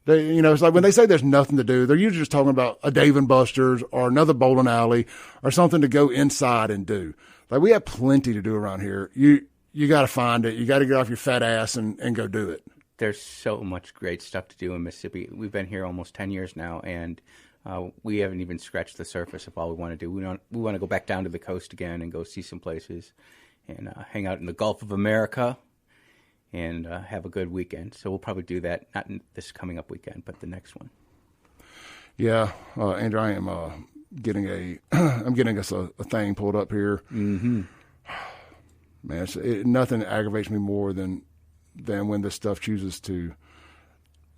It's like when they say there's nothing to do, they're usually just talking about a Dave and Buster's or another bowling alley or something to go inside and do. Like, we have plenty to do around here. You got to find it. You got to get off your fat ass and go do it. There's so much great stuff to do in Mississippi. We've been here almost 10 years now, and we haven't even scratched the surface of all we want to do. We want to go back down to the coast again and go see some places and hang out in the Gulf of America and have a good weekend. So we'll probably do that, not in this coming up weekend, but the next one. Yeah, Andrew, I am I'm getting us a thing pulled up here. Mm-hmm. Man, nothing aggravates me more than when this stuff chooses to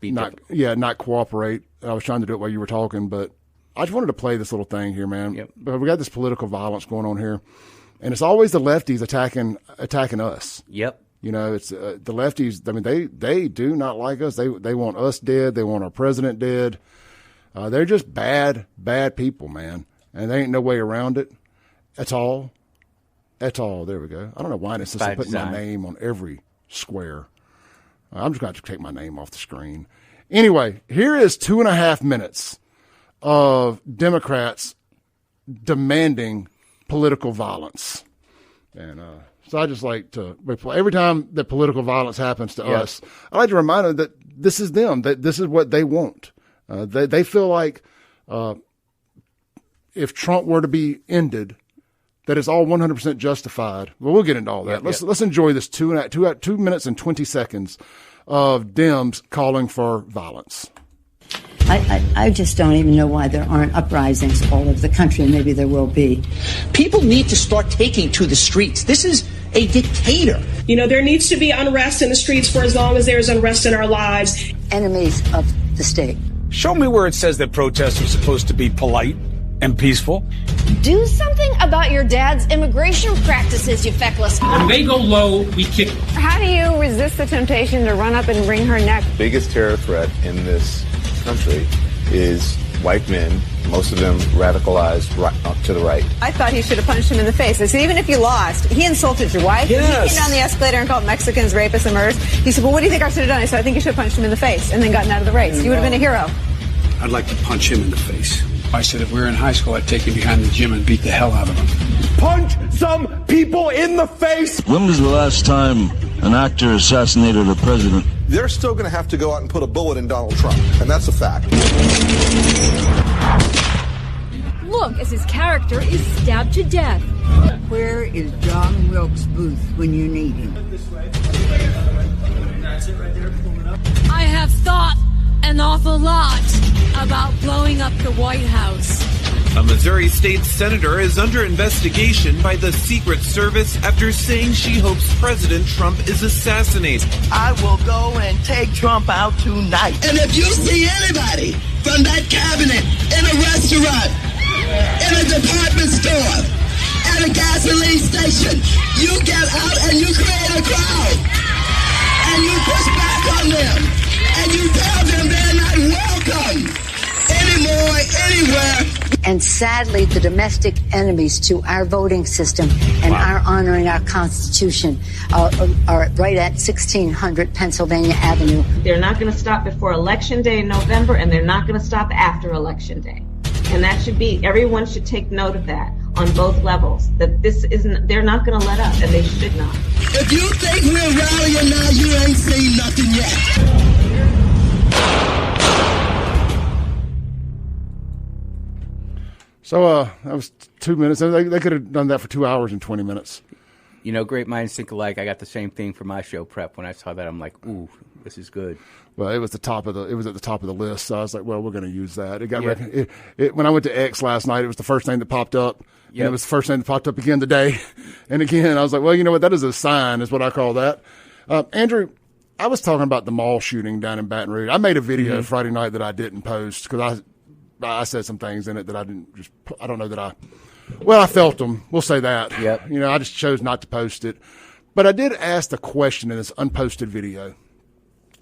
not cooperate. I was trying to do it while you were talking, but I just wanted to play this little thing here, man. Yep. But we got this political violence going on here, and it's always the lefties attacking us. Yep. You know, it's the lefties. I mean, they do not like us. They want us dead. They want our president dead. They're just bad people, man, and there ain't no way around it at all. There we go. I don't know why it's just putting my name on every square. I'm just going to have to take my name off the screen. Anyway, here is 2.5 minutes of Democrats demanding political violence. And so I just like to, every time that political violence happens to us, I like to remind them that this is them, that this is what they want. They feel like if Trump were to be ended, that it's all 100% justified. Well, we'll get into all that. Let's enjoy this 2 minutes and 20 seconds of Dems calling for violence. I just don't even know why there aren't uprisings all over the country, and maybe there will be. People need to start taking to the streets. This is a dictator. You know, there needs to be unrest in the streets for as long as there's unrest in our lives. Enemies of the state. Show me where it says that protests are supposed to be polite and peaceful. Do something about your dad's immigration practices, you feckless. When they go low, we kick. How do you resist the temptation to run up and wring her neck? The biggest terror threat in this country is white men, most of them radicalized to the right. I thought he should have punched him in the face. I said, even if you lost, he insulted your wife. Yes. He came down the escalator and called Mexicans rapists and murderers. He said, well, what do you think I should have done? I said, I think you should have punched him in the face and then gotten out of the race. You would have been a hero. I'd like to punch him in the face. I said if we were in high school, I'd take him behind the gym and beat the hell out of him. Punch some people in the face! When was the last time an actor assassinated a president? They're still going to have to go out and put a bullet in Donald Trump, and that's a fact. Look, as his character is stabbed to death. Where is John Wilkes Booth when you need him? I have thought an awful lot about blowing up the White House. A Missouri state senator is under investigation by the Secret Service after saying she hopes President Trump is assassinated. I will go and take Trump out tonight. And if you see anybody from that cabinet in a restaurant, in a department store, at a gasoline station, you get out and you create a crowd. And you push back on them. And you tell them they're not welcome in anymore, anywhere. And sadly, the domestic enemies to our voting system and our honoring our Constitution are right at 1600 Pennsylvania Avenue. They're not going to stop before Election Day in November, and they're not going to stop after Election Day. And that should be, everyone should take note of that on both levels, that this isn't, they're not going to let up, and they should not. If you think we're rallying now, you ain't seen nothing yet. So that was 2 minutes. They could have done that for 2 hours and 20 minutes. You know, great minds think alike. I got the same thing for my show prep. When I saw that, I'm like, ooh, this is good. Well, it was at the top of the list. So I was like, well, we're going to use that. It got when I went to X last night, it was the first thing that popped up. Yep. And it was the first thing that popped up again today. And again, I was like, well, you know what? That is a sign, is what I call that. Andrew, I was talking about the mall shooting down in Baton Rouge. I made a video Friday night that I didn't post because I said some things in it that I don't know that I felt them. We'll say that. Yep. You know, I just chose not to post it. But I did ask the question in this unposted video.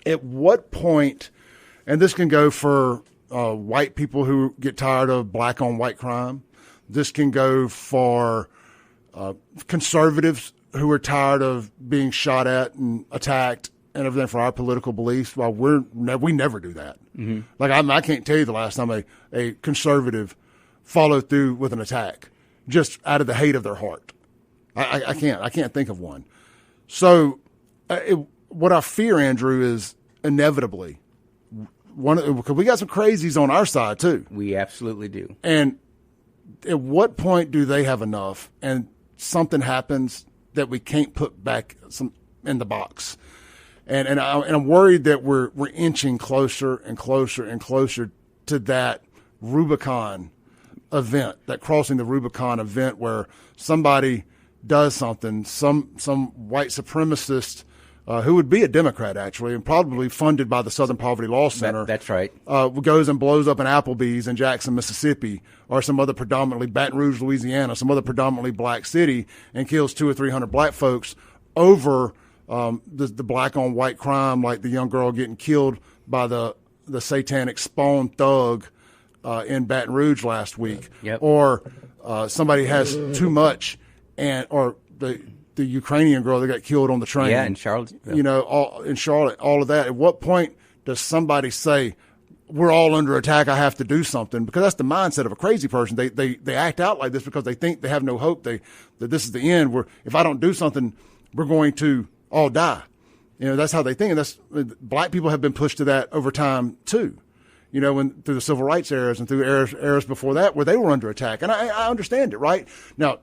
At what point, and this can go for white people who get tired of black on white crime. This can go for conservatives who are tired of being shot at and attacked and everything for our political beliefs. Well, we never do that. Mm-hmm. Like I can't tell you the last time a conservative followed through with an attack just out of the hate of their heart. I can't think of one. So what I fear, Andrew, is inevitably because we got some crazies on our side too. We absolutely do. And at what point do they have enough and something happens that we can't put back some in the box? And I'm worried that we're inching closer and closer and closer to that Rubicon event, that crossing the Rubicon event where somebody does something, some white supremacist who would be a Democrat actually and probably funded by the Southern Poverty Law Center. That's right. Goes and blows up an Applebee's in Jackson, Mississippi, or some other predominantly Baton Rouge, Louisiana, some other predominantly black city, and kills 200 or 300 black folks over the black on white crime, like the young girl getting killed by the satanic spawn thug in Baton Rouge last week, or somebody has too much, or the Ukrainian girl that got killed on the train, in Charlotte, you know, all of that. At what point does somebody say, we're all under attack, I have to do something? Because that's the mindset of a crazy person. They act out like this because they think they have no hope. That this is the end. If I don't do something, we're going to all die. You know, that's how they think. And black people have been pushed to that over time too. You know, through the civil rights eras and through eras before that where they were under attack. And I understand it, right? Now,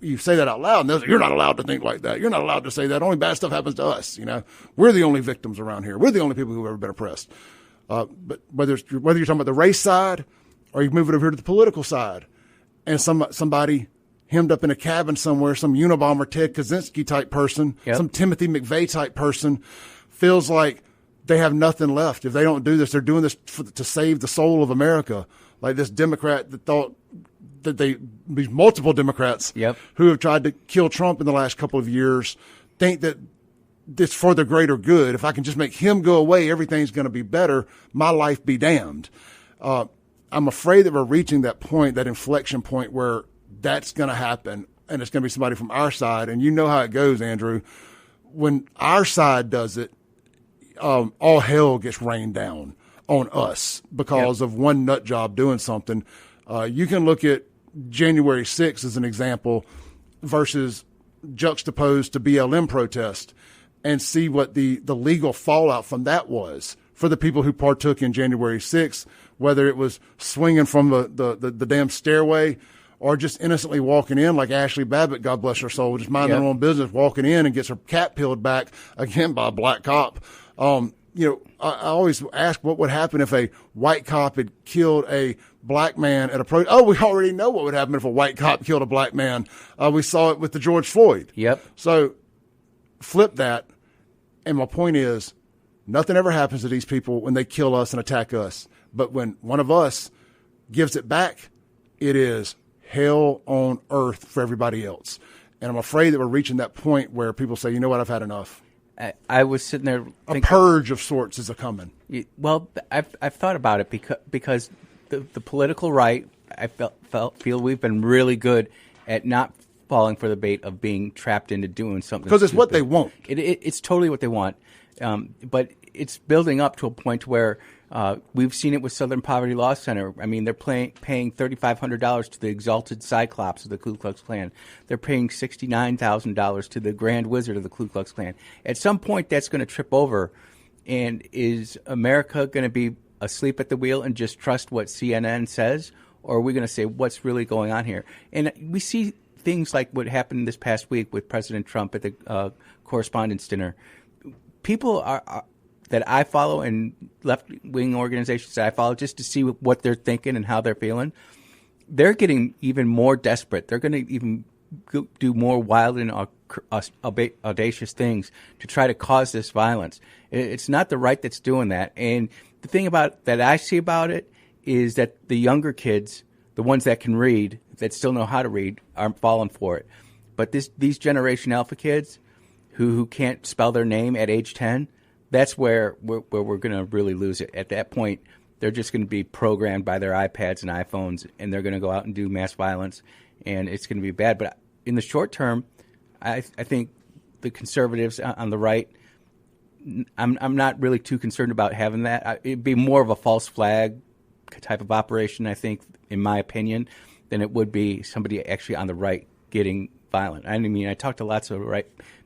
you say that out loud, and they'll say, you're not allowed to think like that. You're not allowed to say that. Only bad stuff happens to us. You know, we're the only victims around here. We're the only people who've ever been oppressed. But whether you're talking about the race side or you move it over here to the political side, and somebody hemmed up in a cabin somewhere, some Unabomber Ted Kaczynski type person, some Timothy McVeigh type person, feels like they have nothing left. If they don't do this, they're doing this to save the soul of America. Like this Democrat that thought that these multiple Democrats who have tried to kill Trump in the last couple of years think that it's for the greater good. If I can just make him go away, everything's going to be better. My life be damned. I'm afraid that we're reaching that point, that inflection point where that's going to happen, and it's going to be somebody from our side. And you know how it goes, Andrew. When our side does it, all hell gets rained down on us because of one nut job doing something. You can look at January 6th as an example versus juxtaposed to BLM protest and see what the legal fallout from that was for the people who partook in January 6th, whether it was swinging from the damn stairway or just innocently walking in like Ashley Babbitt, God bless her soul, just minding her own business, walking in and gets her cap peeled back again by a black cop. You know, I always ask what would happen if a white cop had killed a black man at a protest. Oh, we already know what would happen if a white cop killed a black man. We saw it with the George Floyd. So flip that. And my point is, nothing ever happens to these people when they kill us and attack us. But when one of us gives it back, it is hell on earth for everybody else. And I'm afraid that we're reaching that point where people say, you know what, I've had enough. I was sitting there thinking, a purge of sorts is a coming. Well, I've thought about it because the political right, I feel we've been really good at not falling for the bait of being trapped into doing something. Because it's what they want. It's totally what they want. But it's building up to a point where we've seen it with Southern Poverty Law Center. I mean, they're paying $3,500 to the exalted Cyclops of the Ku Klux Klan. They're paying $69,000 to the Grand Wizard of the Ku Klux Klan. At some point, that's going to trip over. And is America going to be asleep at the wheel and just trust what CNN says? Or are we going to say what's really going on here? And we see things like what happened this past week with President Trump at the Correspondents' Dinner. People are that I follow and left-wing organizations that I follow just to see what they're thinking and how they're feeling, they're getting even more desperate. They're going to even do more wild and audacious things to try to cause this violence. It's not the right that's doing that. And the thing about that I see about it is that the younger kids, the ones that can read, that still know how to read, aren't falling for it. But these Generation Alpha kids who can't spell their name at age 10, that's where we're going to really lose it. At that point, they're just going to be programmed by their iPads and iPhones, and they're going to go out and do mass violence, and it's going to be bad. But in the short term, I think the conservatives on the right, I'm not really too concerned about having that. It'd be more of a false flag type of operation, I think, in my opinion, than it would be somebody actually on the right getting violent. I mean, I talk to lots of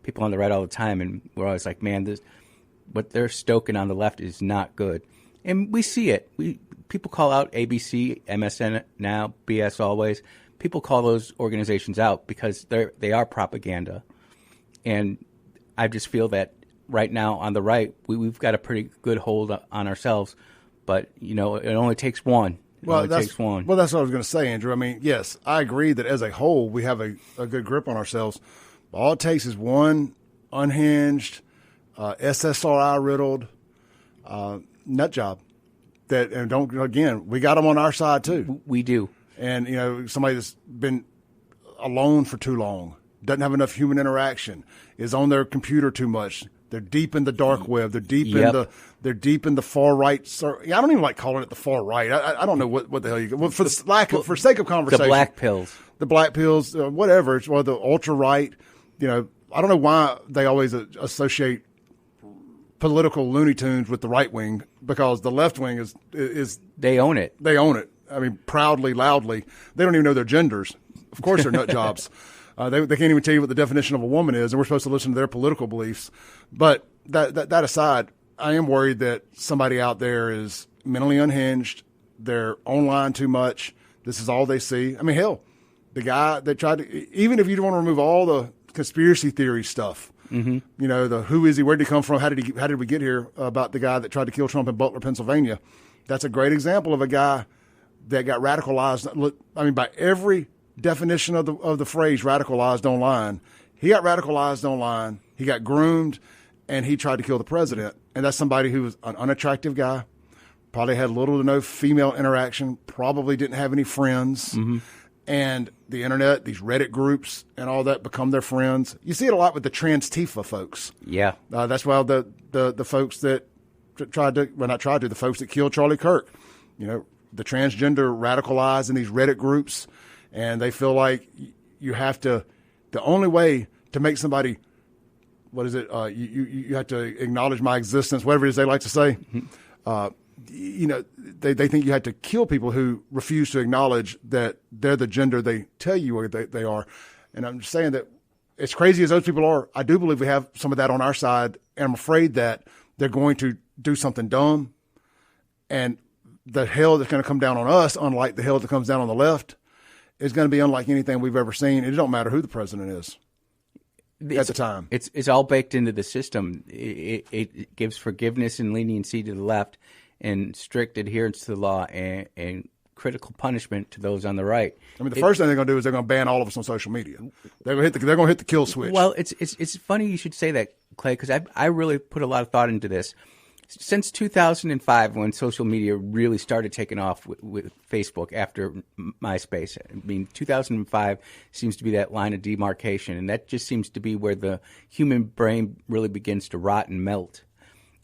people on the right all the time, and we're always like, man, what they're stoking on the left is not good. And we see it. People call out ABC, MSN Now, BS Always. People call those organizations out because they are propaganda. And I just feel that right now on the right, we've got a pretty good hold on ourselves. But, it only takes one. Takes one. Well, that's what I was going to say, Andrew. I mean, yes, I agree that as a whole, we have a good grip on ourselves. All it takes is one unhinged, SSRI-riddled nut job. We got them on our side, too. We do. And, somebody that's been alone for too long, doesn't have enough human interaction, is on their computer too much. They're deep in the dark web. They're deep in the far right. I don't even like calling it the far right. I don't know what the hell you. Well, for sake of conversation, the black pills, whatever. It's the ultra right. I don't know why they always associate political Looney Tunes with the right wing, because the left wing is they own it. They own it. I mean, proudly, loudly. They don't even know their genders. Of course, they're nut jobs. They can't even tell you what the definition of a woman is, and we're supposed to listen to their political beliefs. But that aside, I am worried that somebody out there is mentally unhinged. They're online too much. This is all they see. I mean, hell, the guy that tried to, even if you want to remove all the conspiracy theory stuff, the who is he, where did he come from, how did we get here, about the guy that tried to kill Trump in Butler, Pennsylvania. That's a great example of a guy that got radicalized. I mean, by every definition of the phrase radicalized online, he got radicalized online, he got groomed, and he tried to kill the president. And that's somebody who was an unattractive guy, probably had little to no female interaction, probably didn't have any friends. And the internet, these Reddit groups and all that become their friends. You see it a lot with the Trans-Tifa folks. Yeah. That's why the folks that the folks that killed Charlie Kirk, the transgender radicalized in these Reddit groups. And they feel like you have to, the only way to make somebody, you have to acknowledge my existence, whatever it is they like to say. They think you have to kill people who refuse to acknowledge that they're the gender they tell you they are. And I'm just saying that as crazy as those people are, I do believe we have some of that on our side. And I'm afraid that they're going to do something dumb. And the hell that's going to come down on us, unlike the hell that comes down on the left, is going to be unlike anything we've ever seen. It don't matter who the president is at the time. It's all baked into the system. It gives forgiveness and leniency to the left, and strict adherence to the law, and critical punishment to those on the right. I mean, the first thing they're going to do is they're going to ban all of us on social media. They're going to hit the kill switch. Well, it's funny you should say that, Clay, because I really put a lot of thought into this. Since 2005, when social media really started taking off with Facebook after MySpace, I mean, 2005 seems to be that line of demarcation, and that just seems to be where the human brain really begins to rot and melt.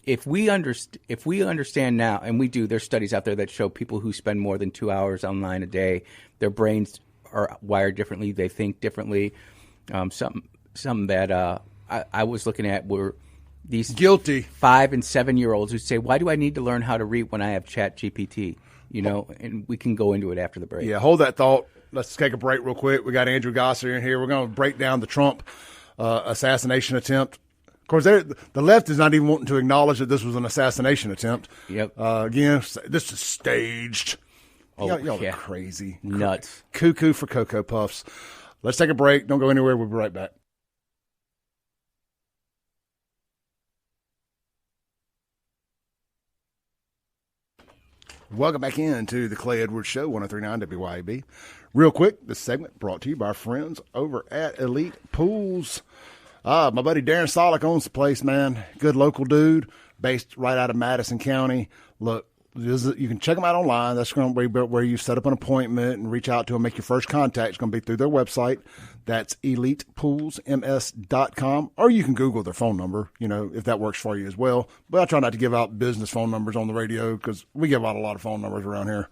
if we understand now, and we do, there's studies out there that show people who spend more than 2 hours online a day, their brains are wired differently, they think differently. Some that I was looking at were these guilty 5 and 7 year olds who say, "Why do I need to learn how to read when I have Chat GPT?" And we can go into it after the break. Yeah, hold that thought. Let's take a break real quick. We got Andrew Gosser in here. We're going to break down the Trump assassination attempt. Of course, the left is not even wanting to acknowledge that this was an assassination attempt. Yep. Again, this is staged. Oh, y'all are crazy. Nuts. Cuckoo for Cocoa Puffs. Let's take a break. Don't go anywhere. We'll be right back. Welcome back into the Clay Edwards Show, 103.9 WYAB. Real quick, this segment brought to you by our friends over at Elite Pools. My buddy Darren Solick owns the place, man. Good local dude, based right out of Madison County. Look, you can check them out online. That's going to be where you set up an appointment and reach out to them, make your first contact. It's going to be through their website. That's elitepoolsms.com. Or you can Google their phone number, if that works for you as well. But I try not to give out business phone numbers on the radio because we give out a lot of phone numbers around here.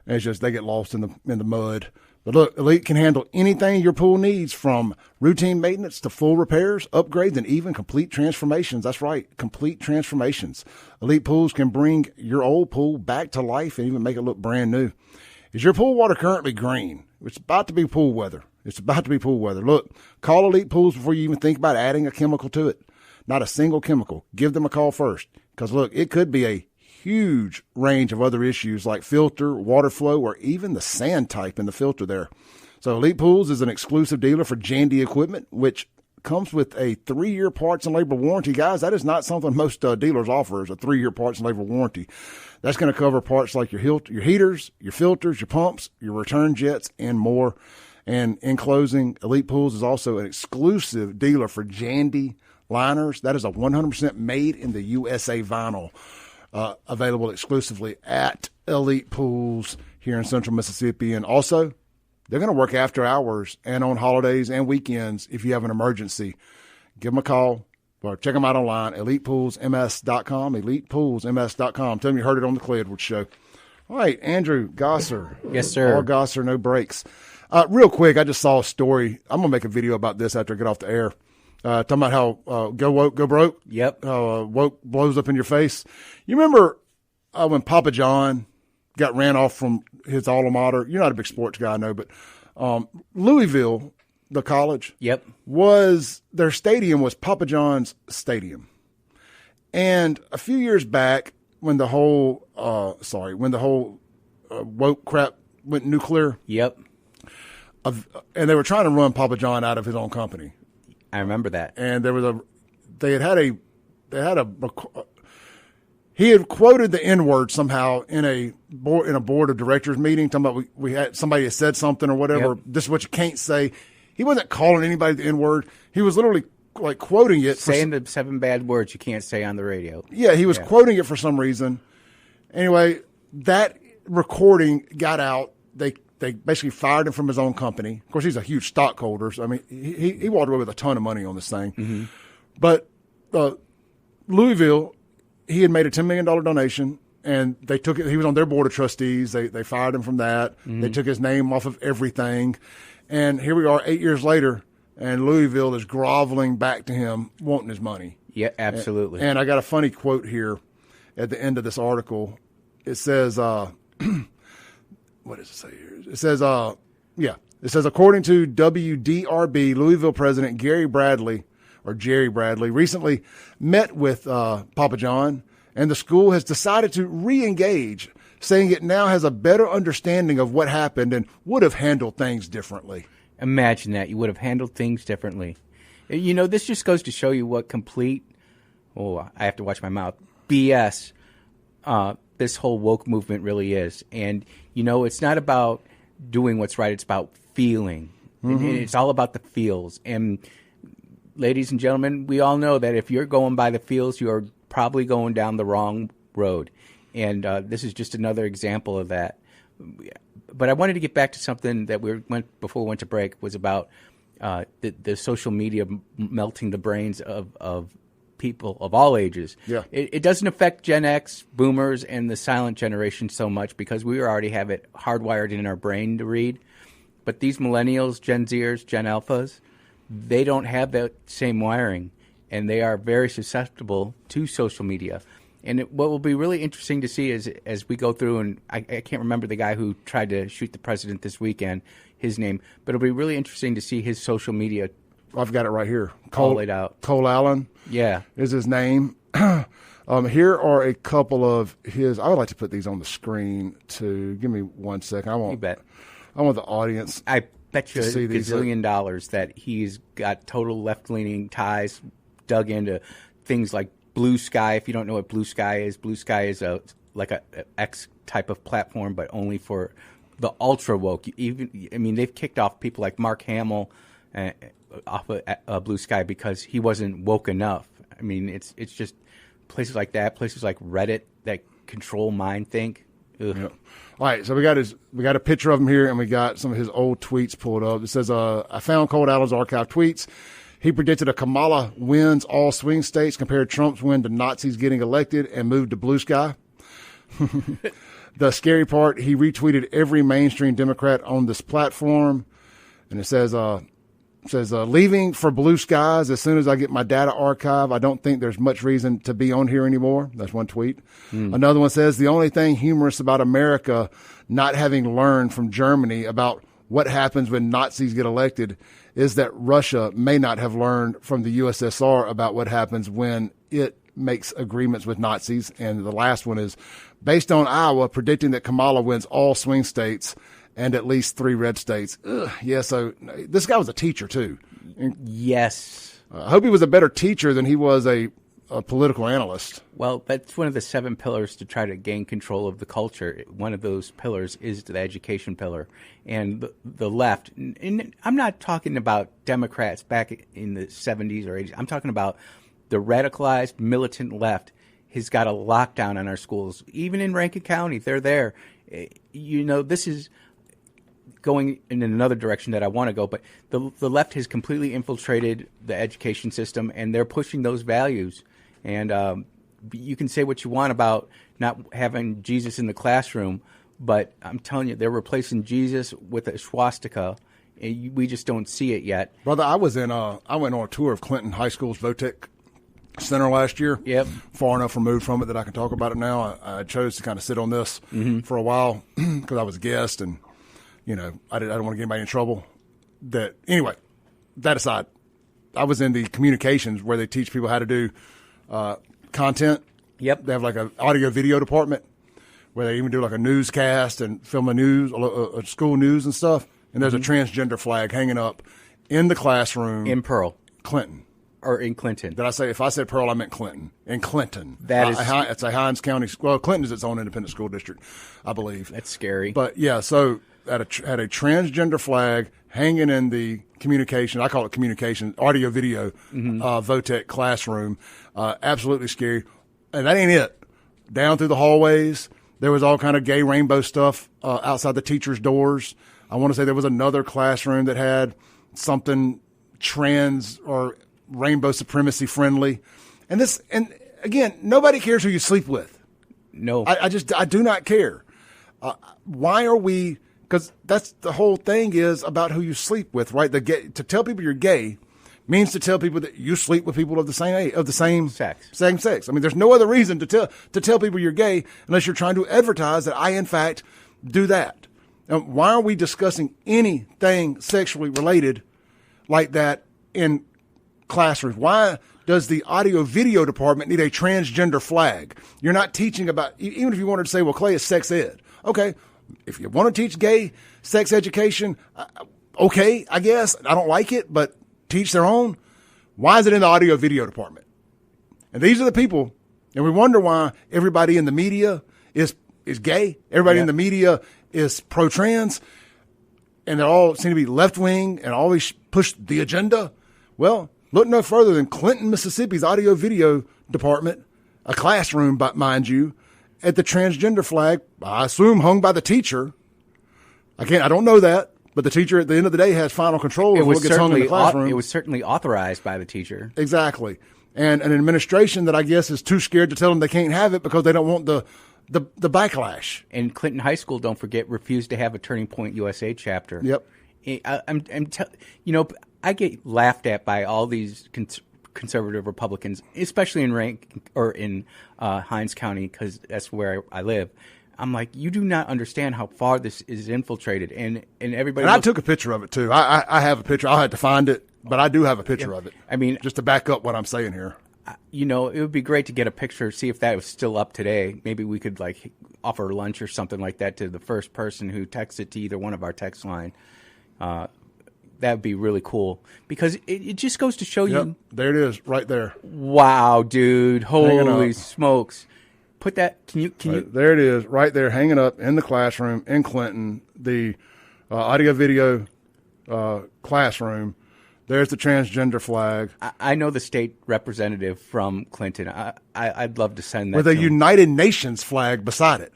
And it's just they get lost in the mud. But look, Elite can handle anything your pool needs, from routine maintenance to full repairs, upgrades, and even complete transformations. That's right, complete transformations. Elite Pools can bring your old pool back to life and even make it look brand new. Is your pool water currently green? It's about to be pool weather. Look, call Elite Pools before you even think about adding a chemical to it. Not a single chemical. Give them a call first. Because, look, it could be a huge range of other issues like filter, water flow, or even the sand type in the filter there. So Elite Pools is an exclusive dealer for Jandy equipment, which comes with a 3-year parts and labor warranty. Guys, that is not something most dealers offer, is a 3-year parts and labor warranty. That's going to cover parts like your heaters, your filters, your pumps, your return jets, and more. And in closing, Elite Pools is also an exclusive dealer for Jandy liners. That is a 100% made in the USA vinyl. Available exclusively at Elite Pools here in Central Mississippi. And also, they're going to work after hours and on holidays and weekends if you have an emergency. Give them a call or check them out online, elitepoolsms.com, elitepoolsms.com. Tell them you heard it on the Clay Edwards Show. All right, Andrew Gosser. Yes, sir. All Gosser, no breaks. Real quick, I just saw a story. I'm going to make a video about this after I get off the air. Talking about how go woke, go broke. Yep. Woke blows up in your face. You remember when Papa John got ran off from his alma mater? You're not a big sports guy, I know, but Louisville, the college, yep, their stadium was Papa John's stadium. And a few years back, when the whole woke crap went nuclear, yep, and they were trying to run Papa John out of his own company. I remember that. And he had quoted the N-word somehow in a board of directors meeting, talking about we had somebody had said something or whatever. Yep. This is what you can't say. He wasn't calling anybody the N-word. He was literally like quoting it. Saying the 7 bad words you can't say on the radio. Yeah, he was quoting it for some reason. Anyway, that recording got out. They basically fired him from his own company. Of course, he's a huge stockholder. So, I mean, he walked away with a ton of money on this thing. Mm-hmm. But Louisville, he had made a $10 million donation, and they took it. He was on their board of trustees. They fired him from that. Mm-hmm. They took his name off of everything. And here we are 8 years later, and Louisville is groveling back to him, wanting his money. Yeah, absolutely. And I got a funny quote here at the end of this article. It says, what does it say here? It says, according to WDRB, Louisville president Jerry Bradley recently met with Papa John, and the school has decided to re-engage, saying it now has a better understanding of what happened and would have handled things differently. Imagine that. You would have handled things differently. This just goes to show you what complete, I have to watch my mouth, BS this whole woke movement really is. And, it's not about doing what's right. It's about feeling. Mm-hmm. And it's all about the feels. And ladies and gentlemen, we all know that if you're going by the feels, you're probably going down the wrong road. And this is just another example of that. But I wanted to get back to something that before we went to break, was about the social media melting the brains of people of all ages. Yeah. It doesn't affect Gen X, boomers, and the silent generation so much because we already have it hardwired in our brain to read. But these millennials, Gen Zers, Gen Alphas, they don't have that same wiring, and they are very susceptible to social media. And what will be really interesting to see is as we go through, and I can't remember the guy who tried to shoot the president this weekend, his name, but it'll be really interesting to see his social media. I've got it right here. All laid out. Cole Allen. Yeah. Is his name. Here are a couple of his. I would like to put these on the screen too. Give me 1 second. You bet. I want the audience. I bet you to see $1 gazillion that he's got total left-leaning ties dug into things like Blue Sky. If you don't know what Blue Sky is a X type of platform, but only for the ultra woke. They've kicked off people like Mark Hamill off of Blue Sky because he wasn't woke enough. I mean, it's just places like that, places like Reddit that control mind think. Ugh. Yep. All right, so we got a picture of him here, and we got some of his old tweets pulled up. It says, I found Cole Allen's archived tweets. He predicted a Kamala wins all swing states, compared Trump's win to Nazis getting elected, and moved to Blue Sky. The scary part, he retweeted every mainstream Democrat on this platform, and it says, leaving for Blue Skies as soon as I get my data archive. I don't think there's much reason to be on here anymore. That's one tweet. Another one says, the only thing humorous about America not having learned from Germany about what happens when Nazis get elected is that Russia may not have learned from the USSR about what happens when it makes agreements with Nazis. And the last one is, based on Iowa predicting that Kamala wins all swing states and at least 3 red states. Ugh, yeah, so this guy was a teacher, too. Yes. I hope he was a better teacher than he was a political analyst. Well, that's one of the 7 pillars to try to gain control of the culture. One of those pillars is the education pillar. And the left, and I'm not talking about Democrats back in the 70s or 80s. I'm talking about the radicalized militant left has got a lockdown on our schools. Even in Rankin County, they're there. This is going in another direction that I want to go, but the left has completely infiltrated the education system, and they're pushing those values. And you can say what you want about not having Jesus in the classroom, but I'm telling you, they're replacing Jesus with a swastika, and we just don't see it yet. Brother, I went on a tour of Clinton High School's Votech Center last year. Yep. Far enough removed from it that I can talk about it now. I chose to kind of sit on this for a while because I was a guest, and I didn't want to get anybody in trouble. Anyway, that aside, I was in the communications where they teach people how to do content. Yep. They have like an audio video department where they even do like a newscast and film a news, school news and stuff. And there's a transgender flag hanging up in the classroom. In Pearl. Clinton. Or in Clinton. Did I say, if I said Pearl, I meant Clinton. In Clinton. It's a Hines County, Clinton is its own independent school district, I believe. That's scary. But yeah, so had a transgender flag hanging in the communication, I call it communication, audio video, Votech classroom. Absolutely scary. And that ain't it. Down through the hallways, there was all kind of gay rainbow stuff outside the teachers' doors. I want to say there was another classroom that had something trans or rainbow supremacy friendly. And again, nobody cares who you sleep with. No. I do not care. Why are we, because that's the whole thing is about who you sleep with, right? To tell people you're gay means to tell people that you sleep with people of the same age, of the same sex. Same sex. I mean, there's no other reason to tell people you're gay unless you're trying to advertise that I, in fact, do that. And why are we discussing anything sexually related like that in classrooms? Why does the audio video department need a transgender flag? You're not teaching about, even if you wanted to say, well, Clay is sex ed. Okay. If you want to teach gay sex education, okay, I guess. I don't like it, but teach their own. Why is it in the audio video department? And these are the people, and we wonder why everybody in the media is gay. Everybody in the media is pro-trans, and they all seem to be left-wing and always push the agenda. Well, look no further than Clinton, Mississippi's audio video department, a classroom, mind you, at the transgender flag, I assume hung by the teacher. I don't know that, but the teacher at the end of the day has final control of what gets hung in the classroom. It was certainly authorized by the teacher. Exactly. and an administration that I guess is too scared to tell them they can't have it because they don't want the backlash. And Clinton High School, don't forget, refused to have a Turning Point USA chapter. Yep. I get laughed at by all these conservative Republicans, especially in Hinds County, because that's where I live. I'm like, you do not understand how far this is infiltrated, and everybody. And I took a picture of it too. I have a picture. I'll have to find it, but I do have a picture of it. I mean, just to back up what I'm saying here. It would be great to get a picture, see if that was still up today. Maybe we could offer lunch or something like that to the first person who texts it to either one of our text line. That would be really cool because it just goes to show you. There it is, right there. Wow, dude! Holy smokes! Put that. Can you? There it is, right there, hanging up in the classroom in Clinton, the audio video classroom. There's the transgender flag. I know the state representative from Clinton. I'd love to send that. With a United Nations flag beside it.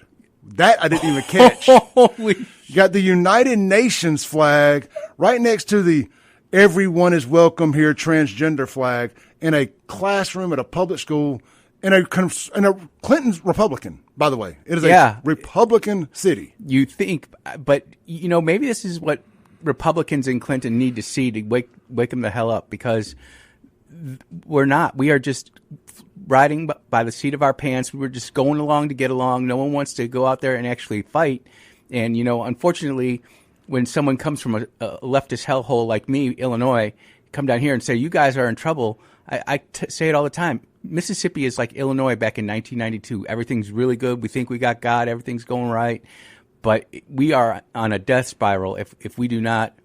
That I didn't even catch. You got the United Nations flag right next to the "Everyone is welcome here" transgender flag in a classroom at a public school in a Clinton's Republican, by the way. It is a Republican city. You think, but maybe this is what Republicans in Clinton need to see to wake them the hell up, because we're not. We are just riding by the seat of our pants. We're just going along to get along. No one wants to go out there and actually fight. And, unfortunately, when someone comes from a leftist hellhole like me, Illinois, come down here and say, you guys are in trouble, I say it all the time. Mississippi is like Illinois back in 1992. Everything's really good. We think we got God. Everything's going right. But we are on a death spiral if we do not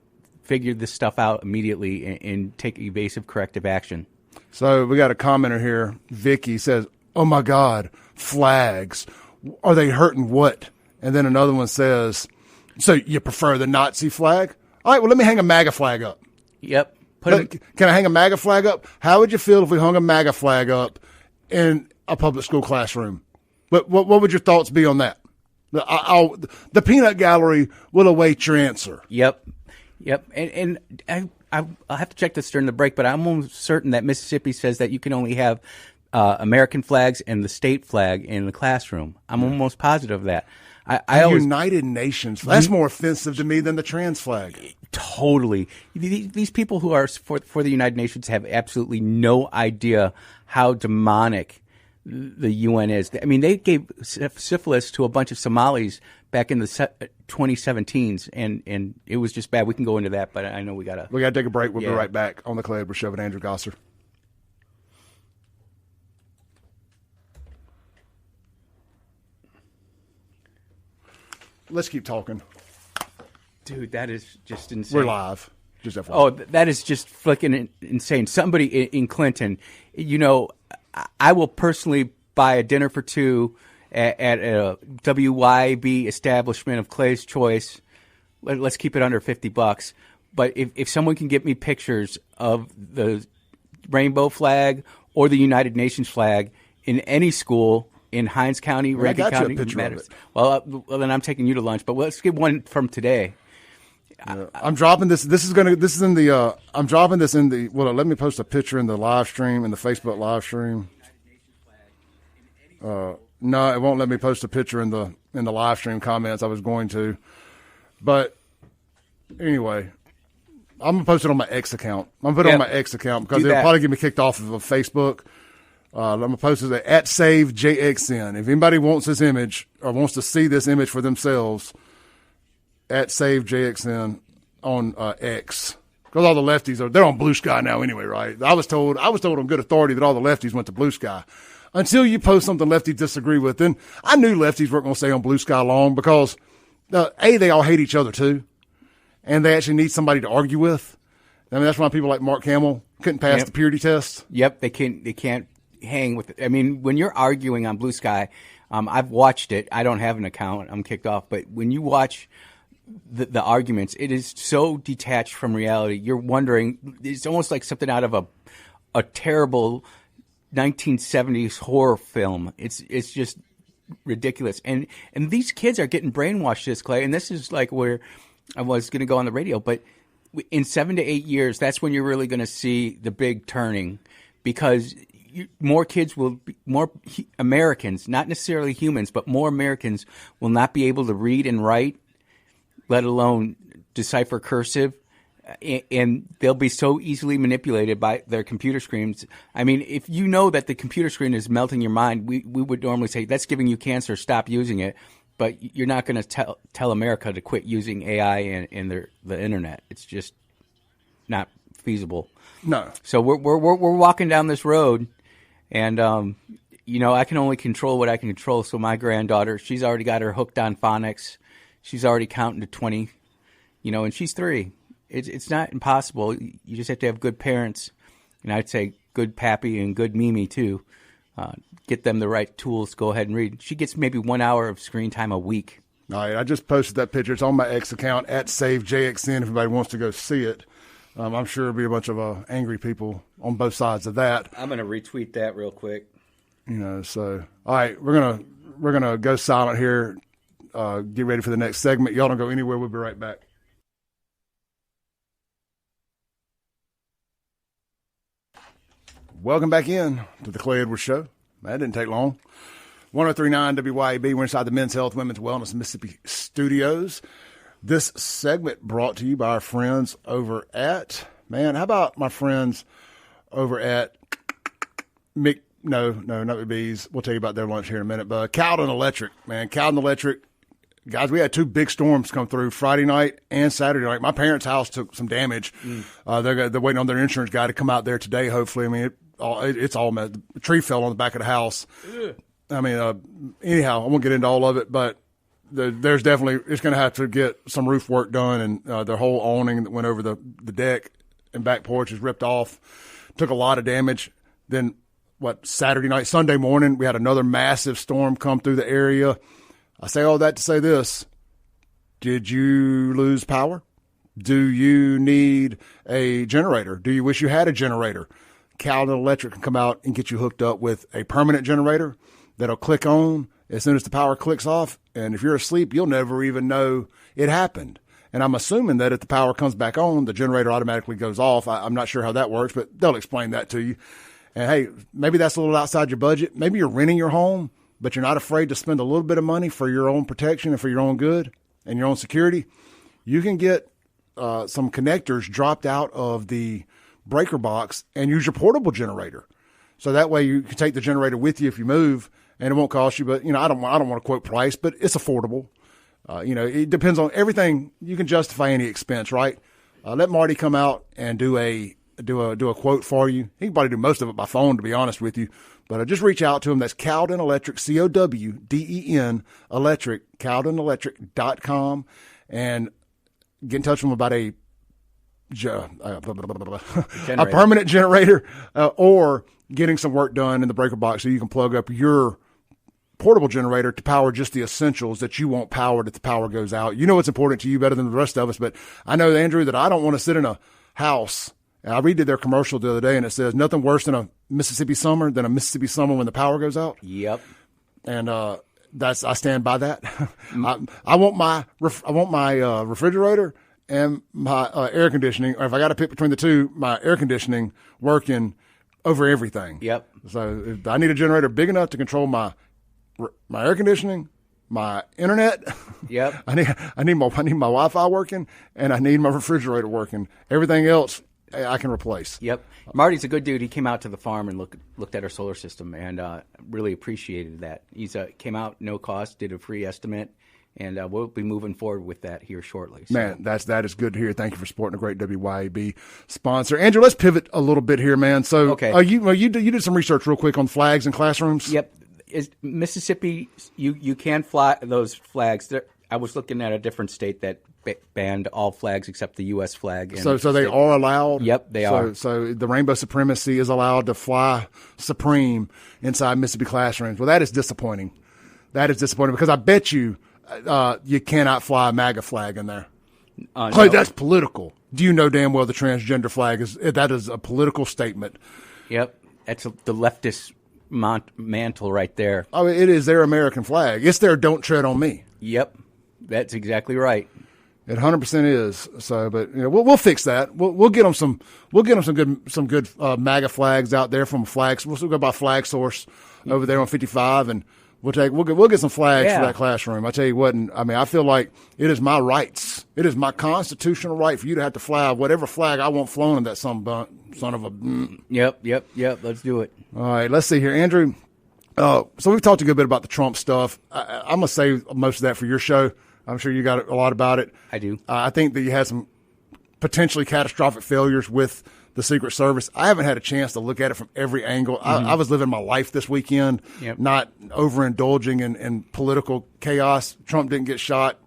figure this stuff out immediately and take evasive corrective action. So we got a commenter here. Vicky says, "Oh my God, flags. Are they hurting what?" And then another one says, "So you prefer the Nazi flag?" All right, well, let me hang a MAGA flag up. Yep. Can I hang a MAGA flag up? How would you feel if we hung a MAGA flag up in a public school classroom? What would your thoughts be on that? The peanut gallery will await your answer. Yep. And I'll have to check this during the break, but I'm almost certain that Mississippi says that you can only have American flags and the state flag in the classroom. I'm almost positive of that. United Nations. That's more offensive to me than the trans flag. Totally. These people who are for the United Nations have absolutely no idea how demonic the UN is. I mean, they gave syphilis to a bunch of Somalis back in the 2017s, and it was just bad. We can go into that, but I know we gotta take a break. We'll be right back on the Clay Edwards Show with Andrew Gosser. Let's keep talking. Dude, that is just insane. We're live. Just FYI. Oh, that is just flicking insane. Somebody in Clinton, I will personally buy a dinner for two at a WYB establishment of Clay's choice. Let's keep it under $50. But if someone can get me pictures of the rainbow flag or the United Nations flag in any school in Hinds County, Rankin County, matters. Well, then I'm taking you to lunch. But let's get one from today. I'm dropping this. I'm dropping this in the. Well, let me post a picture in the live stream, in the Facebook live stream. No, it won't let me post a picture in the live stream comments. I was going to, but anyway, I'm gonna post it on my X account. I'm gonna put it on my X account because it'll probably get me kicked off of Facebook. I'm gonna post it at @SaveJXN. If anybody wants this image or wants to see this image for themselves, @SaveJXN on X. Because all the lefties they're on Blue Sky now anyway, right? I was told on good authority that all the lefties went to Blue Sky. Until you post something lefties disagree with, then I knew lefties weren't going to stay on Blue Sky long because they all hate each other too, and they actually need somebody to argue with. I mean, that's why people like Mark Hamill couldn't pass the purity test. Yep, they can't hang with it. I mean, when you're arguing on Blue Sky, I've watched it. I don't have an account. I'm kicked off. But when you watch the arguments, it is so detached from reality. You're wondering, it's almost like something out of a terrible 1970s horror film. It's just ridiculous. And these kids are getting brainwashed, this, Clay. And this is like where I was going to go on the radio. But in 7 to 8 years, that's when you're really going to see the big turning, because more kids will be, more Americans, not necessarily humans, but more Americans will not be able to read and write, let alone decipher cursive, and they'll be so easily manipulated by their computer screens. I mean, if you know that the computer screen is melting your mind, we would normally say, that's giving you cancer, stop using it. But you're not going to tell America to quit using AI and the internet. It's just not feasible. No. So we're walking down this road, and I can only control what I can control. So my granddaughter, she's already got her hooked on phonics. She's already counting to 20, and she's 3. It's not impossible. You just have to have good parents, and I'd say good Pappy and good Mimi too. Get them the right tools to go ahead and read. She gets maybe 1 hour of screen time a week. All right, I just posted that picture. It's on my X account, @SaveJXN, if anybody wants to go see it. I'm sure there'll be a bunch of angry people on both sides of that. I'm going to retweet that real quick. So all right, we're gonna go silent here. Get ready for the next segment. Y'all don't go anywhere. We'll be right back. Welcome back in to the Clay Edwards Show. That didn't take long. 103.9 WYAB. We're inside the Men's Health, Women's Wellness Mississippi studios. This segment brought to you by our friends over at, how about my friends over at not McBee's. We'll tell you about their lunch here in a minute. But Cowden Electric, man. Cowden Electric. Guys, we had 2 big storms come through Friday night and Saturday night. My parents' house took some damage. They're waiting on their insurance guy to come out there today, hopefully. I mean, it's all messed. The tree fell on the back of the house. Ugh. I mean, anyhow, I won't get into all of it, but there's definitely, it's going to have to get some roof work done, and their whole awning that went over the deck and back porch is ripped off. Took a lot of damage. Then, Sunday morning, we had another massive storm come through the area. I say all that to say this. Did you lose power? Do you need a generator? Do you wish you had a generator? Cowden Electric can come out and get you hooked up with a permanent generator that'll click on as soon as the power clicks off. And if you're asleep, you'll never even know it happened. And I'm assuming that if the power comes back on, the generator automatically goes off. I'm not sure how that works, but they'll explain that to you. And hey, maybe that's a little outside your budget. Maybe you're renting your home, but you're not afraid to spend a little bit of money for your own protection and for your own good and your own security. You can get some connectors dropped out of the breaker box and use your portable generator. So that way you can take the generator with you if you move, and it won't cost you. But, I don't want to quote price, but it's affordable. It depends on everything. You can justify any expense, right? Let Marty come out and do a quote for you. He can probably do most of it by phone, to be honest with you. But just reach out to him. That's Cowden Electric, COWDEN Electric, CowdenElectric.com, and get in touch with him about a permanent generator or getting some work done in the breaker box so you can plug up your portable generator to power just the essentials that you want powered if the power goes out. You know what's important to you better than the rest of us, but I know, Andrew, that I don't want to sit in a house. And I redid their commercial the other day, and it says nothing worse than a Mississippi summer when the power goes out. Yep. And I stand by that. I want my refrigerator and my air conditioning, or if I got to pick between the two, my air conditioning working over everything. Yep. So if I need a generator big enough to control my air conditioning, my internet. Yep. I need my Wi-Fi working, and I need my refrigerator working. Everything else I can replace. Yep. Marty's a good dude. He came out to the farm and looked at our solar system and really appreciated that. He's came out, no cost, did a free estimate, and we'll be moving forward with that here shortly. So. Man, that is good to hear. Thank you for supporting a great WYAB sponsor. Andrew, let's pivot a little bit here, man. So okay. You did some research real quick on flags in classrooms? Yep. Mississippi, you can fly those flags. I was looking at a different state that banned all flags except the U.S. flag. So they are allowed? Yep, they are. So the rainbow supremacy is allowed to fly supreme inside Mississippi classrooms. Well, that is disappointing. That is disappointing because I bet you cannot fly a MAGA flag in there. No. Hey, that's political. Do you know damn well the transgender flag is a political statement? Yep, that's the leftist mantle right there. Oh, it is their American flag. It's their "Don't Tread on Me." Yep, that's exactly right. It 100% is. So, but we'll fix that. We'll get them some good MAGA flags out there from flags. We'll go by Flag Source over there on 55, and we'll get some flags for that classroom. I tell you what, I feel like it is my rights. It is my constitutional right for you to have to fly whatever flag I want flown in that son of a. Yep. Let's do it. All right, let's see here, Andrew. So we've talked a good bit about the Trump stuff. I'm gonna save most of that for your show. I'm sure you got a lot about it. I do. I think that you had some potentially catastrophic failures with the Secret Service. I haven't had a chance to look at it from every angle. I was living my life this weekend, not overindulging in political chaos. Trump didn't get shot.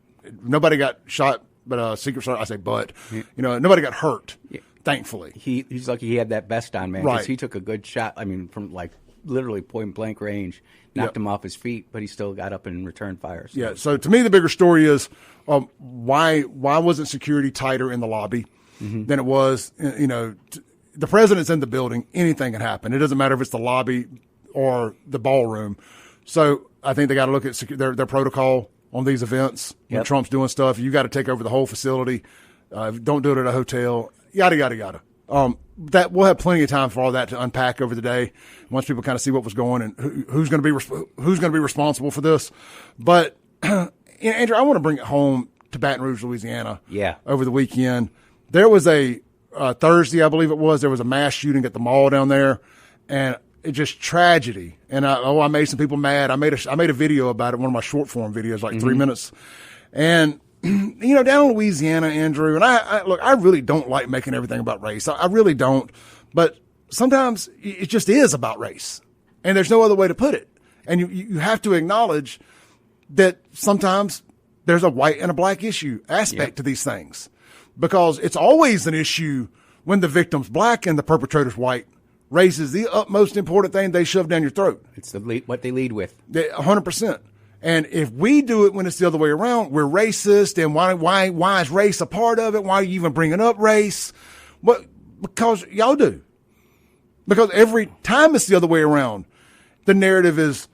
Nobody got shot, but Secret Service, I say but. Nobody got hurt, thankfully. He's lucky he had that vest on, man, Right. because he took a good shot, from literally point-blank range. Knocked him off his feet, but he still got up and returned fire. So. Yeah, so to me, the bigger story is why wasn't security tighter in the lobby than it was? The president's in the building. Anything can happen. It doesn't matter if it's the lobby or the ballroom. So I think they got to look at their protocol on these events. When Trump's doing stuff, you got to take over the whole facility. Don't do it at a hotel. Yada, yada, yada. That we'll have plenty of time for all that to unpack over the day once people kind of see what was going and who's going to be responsible for this. But Andrew, I want to bring it home to Baton Rouge, Louisiana. Yeah. Over the weekend, there was a Thursday, I believe it was. There was a mass shooting at the mall down there, and it just tragedy. And I made some people mad. I made a video about it, one of my short form videos, like 3 minutes, and. Down in Louisiana, Andrew, and I really don't like making everything about race. I really don't. But sometimes it just is about race. And there's no other way to put it. And you have to acknowledge that sometimes there's a white and a black issue aspect to these things. Because it's always an issue when the victim's black and the perpetrator's white. Race is the utmost important thing they shove down your throat. It's what they lead with. 100%. And if we do it when it's the other way around, we're racist. And why is race a part of it? Why are you even bringing up race? Because y'all do. Because every time it's the other way around, the narrative is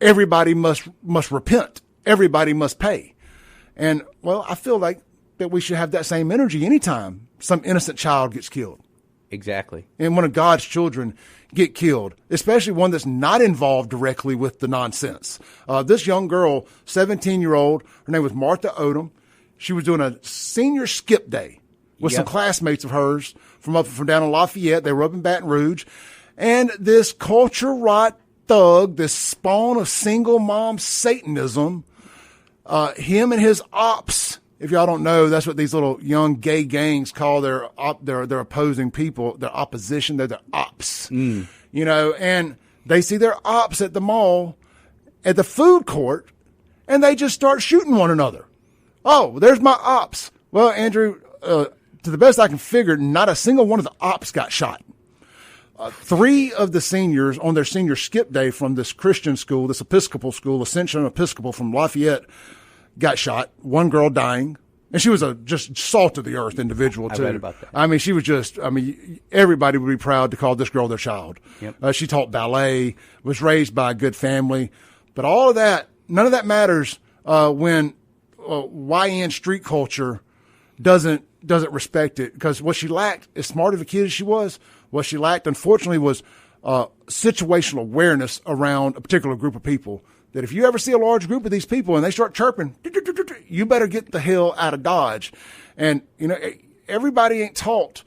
everybody must repent. Everybody must pay. And, I feel like that we should have that same energy anytime some innocent child gets killed. Exactly. And one of God's children get killed, especially one that's not involved directly with the nonsense. This young girl, 17-year-old, her name was Martha Odom. She was doing a senior skip day with some classmates of hers from down in Lafayette. They were up in Baton Rouge. And this culture rot thug, this spawn of single mom Satanism, him and his ops. If y'all don't know, that's what these little young gay gangs call their opposing people, their opposition. They're their ops, and they see their ops at the mall, at the food court, and they just start shooting one another. Oh, there's my ops. Well, Andrew, to the best I can figure, not a single one of the ops got shot. 3 of the seniors on their senior skip day from this Christian school, this Episcopal school, Ascension Episcopal from Lafayette, got shot. One girl dying. And she was a just salt of the earth individual, too. I read about that. She was just, everybody would be proud to call this girl their child. Yep. She taught ballet, was raised by a good family. But all of that, none of that matters when YN street culture doesn't respect it. Because what she lacked, as smart of a kid as she was, what she lacked, unfortunately, was situational awareness around a particular group of people. That if you ever see a large group of these people and they start chirping, you better get the hell out of Dodge. And, everybody ain't taught.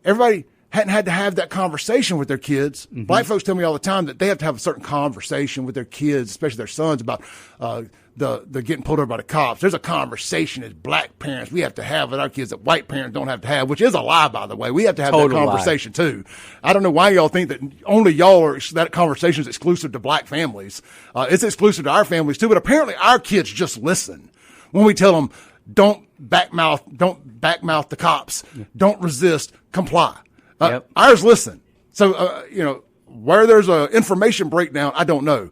Everybody hadn't had to have that conversation with their kids. Mm-hmm. Black folks tell me all the time that they have to have a certain conversation with their kids, especially their sons, about the getting pulled over by the cops. There's a conversation as black parents we have to have with our kids that white parents don't have to have, which is a lie, by the way. We have to have that conversation too. I don't know why y'all think that only that conversation is exclusive to black families. It's exclusive to our families too, but apparently our kids just listen when we tell them don't backmouth the cops, don't resist, comply. Ours listen. So where there's a information breakdown, I don't know,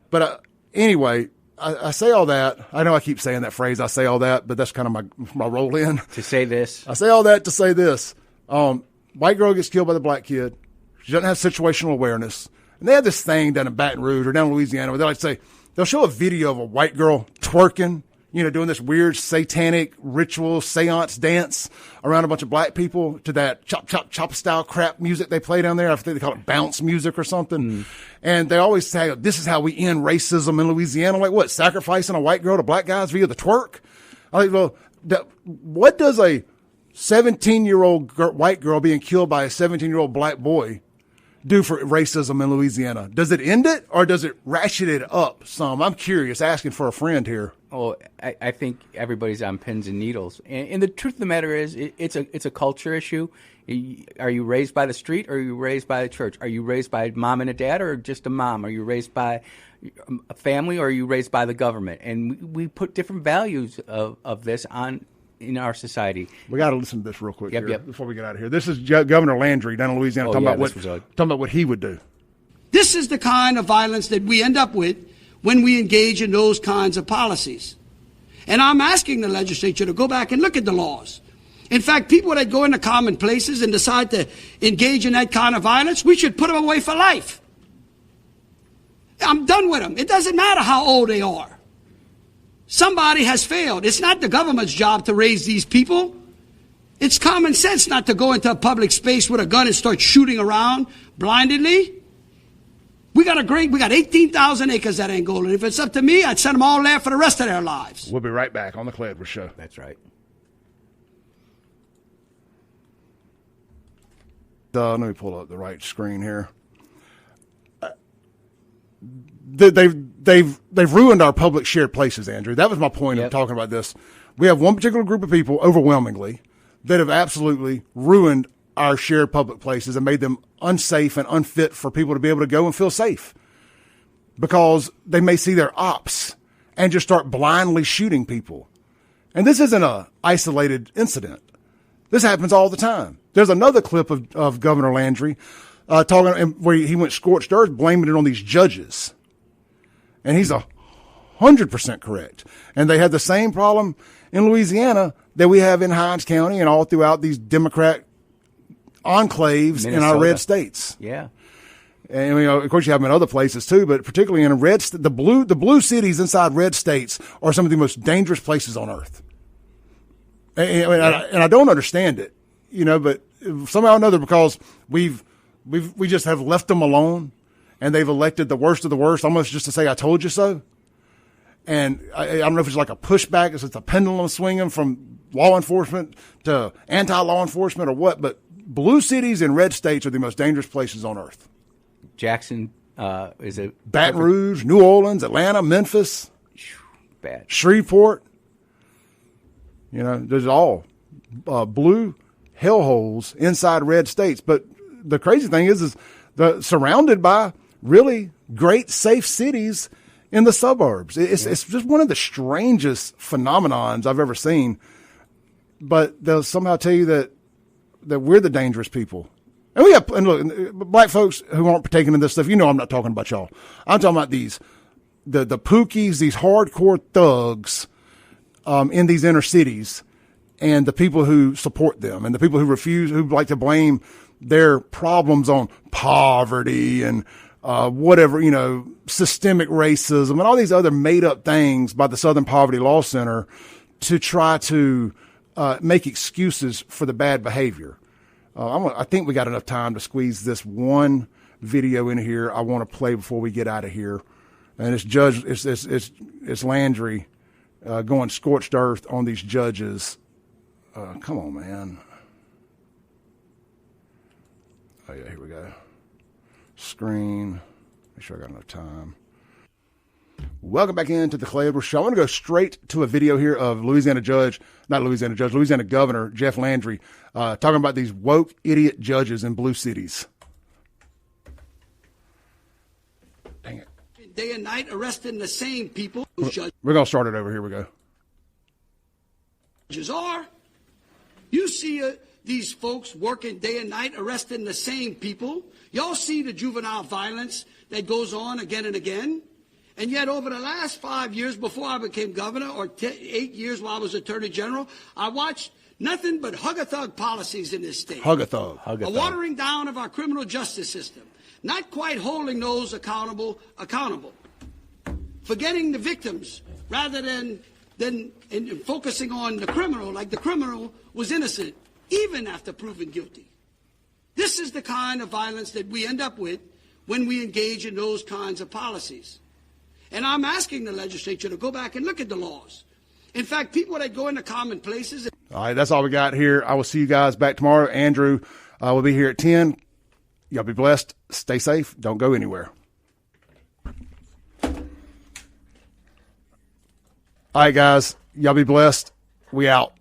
but anyway. I say all that. I know I keep saying that phrase. I say all that, but that's kind of my roll in. To say this. I say all that to say this. White girl gets killed by the black kid. She doesn't have situational awareness. And they have this thing down in Baton Rouge or down in Louisiana where they like to say, they'll show a video of a white girl twerking, doing this weird satanic ritual seance dance around a bunch of black people to that chop, chop, chop style crap music they play down there. I think they call it bounce music or something. And they always say, this is how we end racism in Louisiana. I'm like, what, sacrificing a white girl to black guys via the twerk? I'm like, well, what does a 17-year-old white girl being killed by a 17-year-old black boy do for racism in Louisiana? Does it end it or does it ratchet it up some? I'm curious, asking for a friend here. Oh, I think everybody's on pins and needles. And the truth of the matter is, it's a culture issue. Are you raised by the street or are you raised by the church? Are you raised by mom and a dad or just a mom? Are you raised by a family or are you raised by the government? And we put different values of this on in our society. We got to listen to this real quick before we get out of here. This is Governor Landry down in Louisiana talking about what he would do. This is the kind of violence that we end up with when we engage in those kinds of policies. And I'm asking the legislature to go back and look at the laws. In fact, people that go into common places and decide to engage in that kind of violence, we should put them away for life. I'm done with them. It doesn't matter how old they are. Somebody has failed. It's not the government's job to raise these people. It's common sense not to go into a public space with a gun and start shooting around blindly. We got 18,000 acres at Angola. If it's up to me, I'd send them all there for the rest of their lives. We'll be right back on the Clay Edwards Show. That's right. Let me pull up the right screen here. They've ruined our public shared places, Andrew. That was my point of talking about this. We have one particular group of people, overwhelmingly, that have absolutely ruined our shared public places and made them unsafe and unfit for people to be able to go and feel safe because they may see their ops and just start blindly shooting people. And this isn't an isolated incident. This happens all the time. There's another clip of Governor Landry talking where he went scorched earth, blaming it on these judges. And he's 100% correct. And they had the same problem in Louisiana that we have in Hinds County and all throughout these Democrat enclaves in our red states. Yeah. And of course you have them in other places too, but particularly in the blue cities inside red states are some of the most dangerous places on earth. And I don't understand it, but somehow or another, because we just have left them alone and they've elected the worst of the worst, almost just to say, I told you so. And I don't know if it's like a pushback, it's a pendulum swinging from law enforcement to anti-law enforcement or what, but blue cities and red states are the most dangerous places on earth. Jackson is a Baton Rouge, New Orleans, Atlanta, Memphis, bad. Shreveport. There's all blue hellholes inside red states. But the crazy thing is surrounded by really great, safe cities in the suburbs. It's just one of the strangest phenomenons I've ever seen. But they'll somehow tell you that we're the dangerous people. And look, black folks who aren't partaking in this stuff, I'm not talking about y'all. I'm talking about the pookies, these hardcore thugs in these inner cities, and the people who support them, and the people who like to blame their problems on poverty and whatever, systemic racism and all these other made up things by the Southern Poverty Law Center to try to make excuses for the bad behavior. I think we got enough time to squeeze this one video in here I want to play before we get out of here. And it's Landry going scorched earth on these judges. Come on, man. Oh, yeah, here we go. Screen. Make sure I got enough time. Welcome back into the Clay Edwards Show. I want to go straight to a video here of Louisiana Governor Jeff Landry talking about these woke idiot judges in blue cities. Dang it. Day and night arresting the same people. We're going to start it over. Here we go. Judges are. You see these folks working day and night arresting the same people. Y'all see the juvenile violence that goes on again and again. And yet over the last 5 years before I became governor, or 8 years while I was attorney general, I watched nothing but hug-a-thug policies in this state. Hug-a-thug. A watering down of our criminal justice system. Not quite holding those accountable. Forgetting the victims rather than than in focusing on the criminal, like the criminal was innocent, even after proven guilty. This is the kind of violence that we end up with when we engage in those kinds of policies. And I'm asking the legislature to go back and look at the laws. In fact, people that go into common places. All right, that's all we got here. I will see you guys back tomorrow. Andrew will be here at 10. Y'all be blessed. Stay safe. Don't go anywhere. All right, guys. Y'all be blessed. We out.